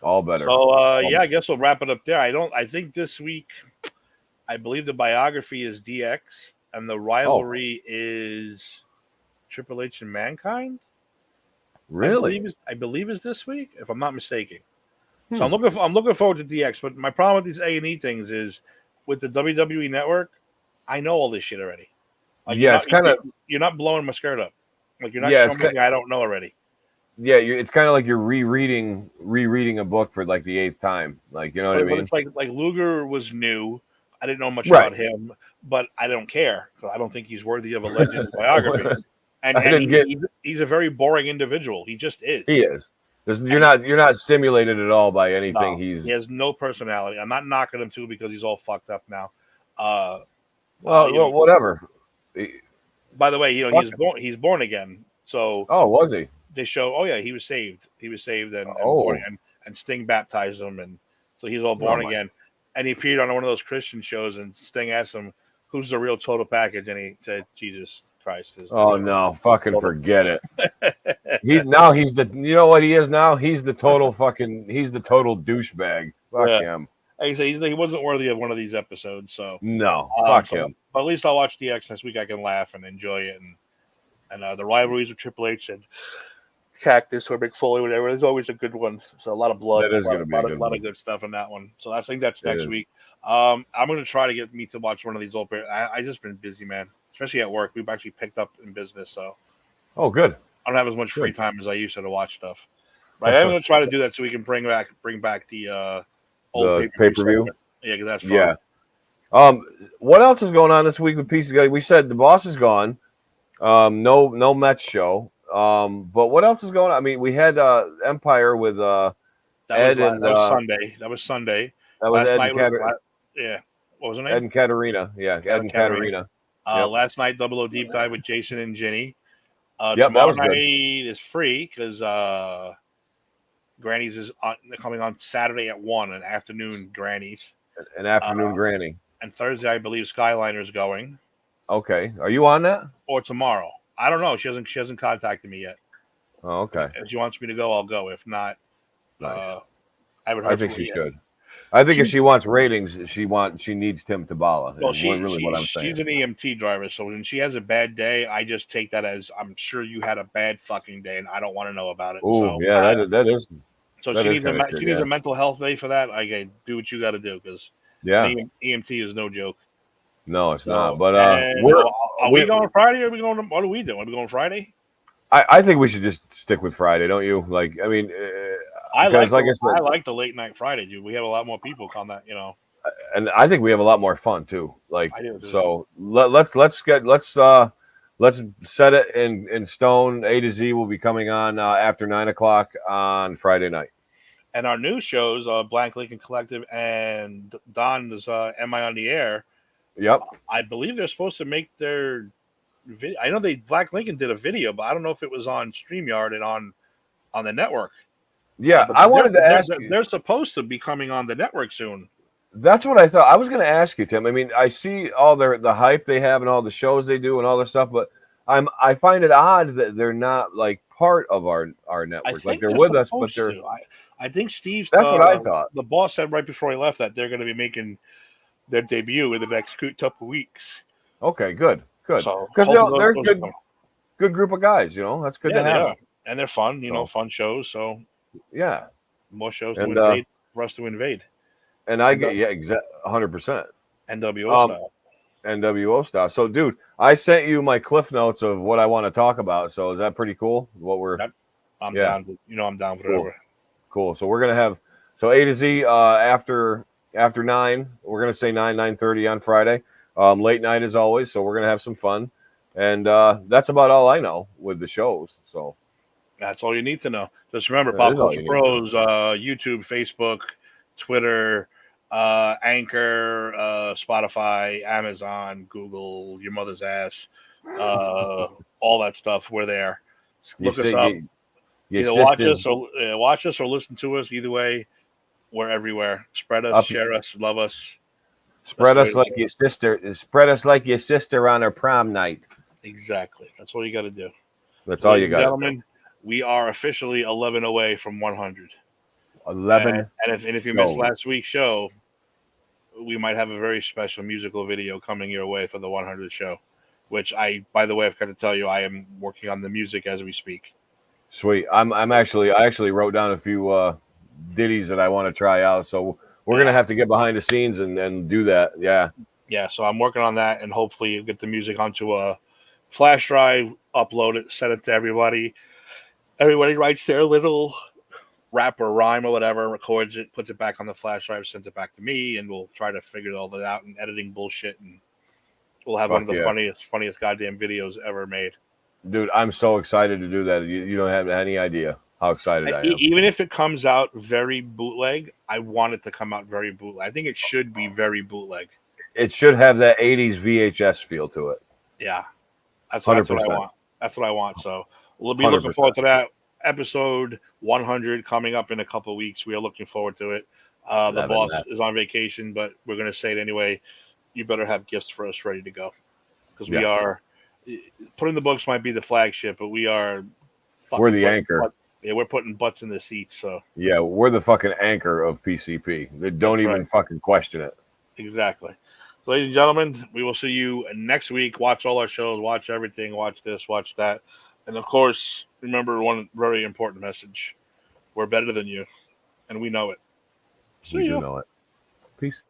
A: All better.
B: So yeah, I guess we'll wrap it up there. I think this week, I believe the biography is DX and the rivalry is Triple H and Mankind.
A: Really?
B: I believe is this week, if I'm not mistaken. So I'm looking forward to DX. But my problem with these A&E things is with the WWE Network, I know all this shit already. Like,
A: Yeah, it's kind of.
B: you're not blowing my skirt up. Like, you're not
A: Yeah,
B: showing me anything I don't know already.
A: Yeah, it's kind of like you're rereading a book for like the 8th time. Like, you know what I
B: But
A: mean?
B: it's like Luger was new. I didn't know much
A: Right.
B: about him, but I don't care because I don't think he's worthy of a legend biography. And,
A: I didn't get-
B: he's a very boring individual. He just is.
A: He is. You're not stimulated at all by anything.
B: No,
A: He's
B: he has no personality. I'm not knocking him too because he's all fucked up now.
A: well, whatever.
B: By the way,
A: Fuck
B: he's born again. So
A: Oh, was he?
B: they show, oh yeah, he was saved. He was saved and
A: Oh.
B: born again. And Sting baptized him, and so he's all born
A: my-
B: again. And he appeared on one of those Christian shows, and Sting asked him, "Who's the real total package?" And he said, "Jesus Christ." Is the
A: Oh
B: real
A: no, fucking
B: total-
A: forget it. He's the. You know what he is now? He's the total douchebag. Fuck
B: Yeah.
A: him.
B: Like I said, he wasn't worthy of one of these episodes. So,
A: No, fuck
B: so-
A: him.
B: But at least I'll watch DX next week. I can laugh and enjoy it, and the rivalries with Triple H and Cactus or Mick Foley, whatever. There's always a good one. So a lot of blood.
A: That is
B: a lot,
A: gonna be a
B: lot,
A: good
B: lot
A: one.
B: of good stuff in that one. So I think that's
A: It
B: next
A: is.
B: week. I'm going to try to get me to watch one of these old. I just been busy, man. Especially at work. We've actually picked up in business, so
A: Oh, good.
B: I don't have as much free
A: Good.
B: time as I used to watch stuff. But I'm going to try to do that so we can bring back the old
A: The pay-per-view.
B: segment. Yeah, because that's fun.
A: Yeah. What else is going on this week with Pieces? We said the boss is gone. No Mets show. But what else is going on? I mean, we had Empire with Ed
B: that
A: and
B: was Sunday. That was Sunday.
A: that was
B: Last
A: Ed
B: night
A: and,
B: was, yeah. What was her name?
A: Ed and Katarina. Yeah, Ed and
B: Katarina.
A: Katarina. Yep.
B: Last night, Double O Deep Dive with Jason and Ginny.
A: That
B: Tomorrow
A: was good.
B: night is free because Granny's is coming on Saturday at 1, an afternoon Granny's.
A: An afternoon granny.
B: And Thursday, I believe Skyliner's going,
A: Okay. Are you on that?
B: or tomorrow. I don't know. She hasn't contacted me yet.
A: Oh, okay.
B: If she wants me to go, I'll go. If not,
A: Nice.
B: I haven't heard
A: I think
B: from her
A: she
B: yet.
A: should. I think if she wants ratings, she needs Tim Tabala.
B: Well,
A: is what I'm saying.
B: she's an EMT driver, so when she has a bad day, I just take that as I'm sure you had a bad fucking day, and I don't want to know about it.
A: Oh,
B: so,
A: yeah, that is.
B: So
A: that
B: she
A: is
B: needs
A: kinda
B: she
A: true,
B: needs
A: yeah.
B: a mental health day for that. I do what you got to do because
A: Yeah.
B: EMT is no joke.
A: No, it's
B: So,
A: not. But
B: and,
A: we're.
B: are we
A: we-
B: going Friday? Or are we going? What are we doing? Are we going Friday?
A: I think we should just stick with Friday, don't you? Like, I mean,
B: I
A: because
B: like
A: I said,
B: I like the late night Friday, dude. We have a lot more people come that
A: and I think we have a lot more fun too. Like,
B: I do, too.
A: so let's set it in stone. A to Z will be coming on after 9:00 on Friday night.
B: And our new shows, Blank Lincoln Collective and Don is Am I on the Air?
A: Yep.
B: I believe they're supposed to make their video. I know Black Lincoln did a video, but I don't know if it was on StreamYard and on the network.
A: Yeah,
B: But
A: I wanted to ask you.
B: They're supposed to be coming on the network soon.
A: That's what I thought. I was going to ask you, Tim. I mean, I see all the hype they have and all the shows they do and all this stuff, but I find it odd that they're not like part of our
B: I
A: network.
B: think
A: Like they're with us, but
B: supposed
A: they're.
B: to. I think Steve's.
A: That's what I thought.
B: The boss said right before he left that they're going to be making their debut in the next couple weeks.
A: Okay, good.
B: So
A: Because
B: hopefully
A: they're
B: those
A: good,
B: come.
A: good group of guys. You know, that's good
B: Yeah,
A: to
B: they
A: have.
B: are. And they're fun.
A: So.
B: Fun shows. So
A: Yeah.
B: More shows to
A: And
B: invade for us to invade.
A: and I get 100%.
B: NWO style.
A: NWO style. So, dude, I sent you my cliff notes of what I want to talk about. So, is that pretty cool? What we're
B: Yep. I'm
A: yeah.
B: down. I'm down for whatever.
A: Cool. So we're gonna have A to Z after 9. We're gonna say 9:30 on Friday. Late night as always. So we're gonna have some fun, and that's about all I know with the shows. So
B: That's all you need to know. Just remember,
A: That
B: Pop
A: is all
B: Culture
A: you need
B: Pros, YouTube, Facebook, Twitter, Anchor, Spotify, Amazon, Google, your mother's ass, all that stuff. We're there. Look us up. Either watch us or listen to us. Either way, we're everywhere. Spread us, share us, love us.
A: Spread us like your sister. Spread us like your sister on her prom night.
B: Exactly. That's all you got to do.
A: That's all you got.
B: Gentlemen, we are officially 11 away from 100.
A: 11.
B: And if you missed last week's show, we might have a very special musical video coming your way for the 100 show, which by the way, I've got to tell you, I am working on the music as we speak.
A: Sweet. I actually wrote down a few ditties that I want to try out. So we're gonna have to get behind the scenes and do that. Yeah.
B: Yeah. So I'm working on that, and hopefully get the music onto a flash drive, upload it, send it to everybody. Everybody writes their little rap or rhyme or whatever, records it, puts it back on the flash drive, sends it back to me, and we'll try to figure all that out in editing bullshit, and we'll have one of the funniest goddamn videos ever made.
A: Dude, I'm so excited to do that. You don't have any idea how excited I am.
B: Even if it comes out very bootleg, I want it to come out very bootleg. I think it should be very bootleg.
A: It should have that 80s VHS feel to it.
B: Yeah. That's what I want. That's what I want. So we'll be looking
A: 100%.
B: forward to that. Episode 100 coming up in a couple of weeks. We are looking forward to it. The boss is on vacation, but we're going to say it anyway. You better have gifts for us ready to go. Because we are... Put in the books might be the flagship, but we're the anchor. We're putting butts in the seats. So
A: yeah, we're the fucking anchor of PCP. They don't even fucking question it.
B: Exactly. So, ladies and gentlemen, we will see you next week. Watch all our shows. Watch everything. Watch this. Watch that. And of course, remember one very important message: we're better than you, and we know it.
A: We do know it. Peace.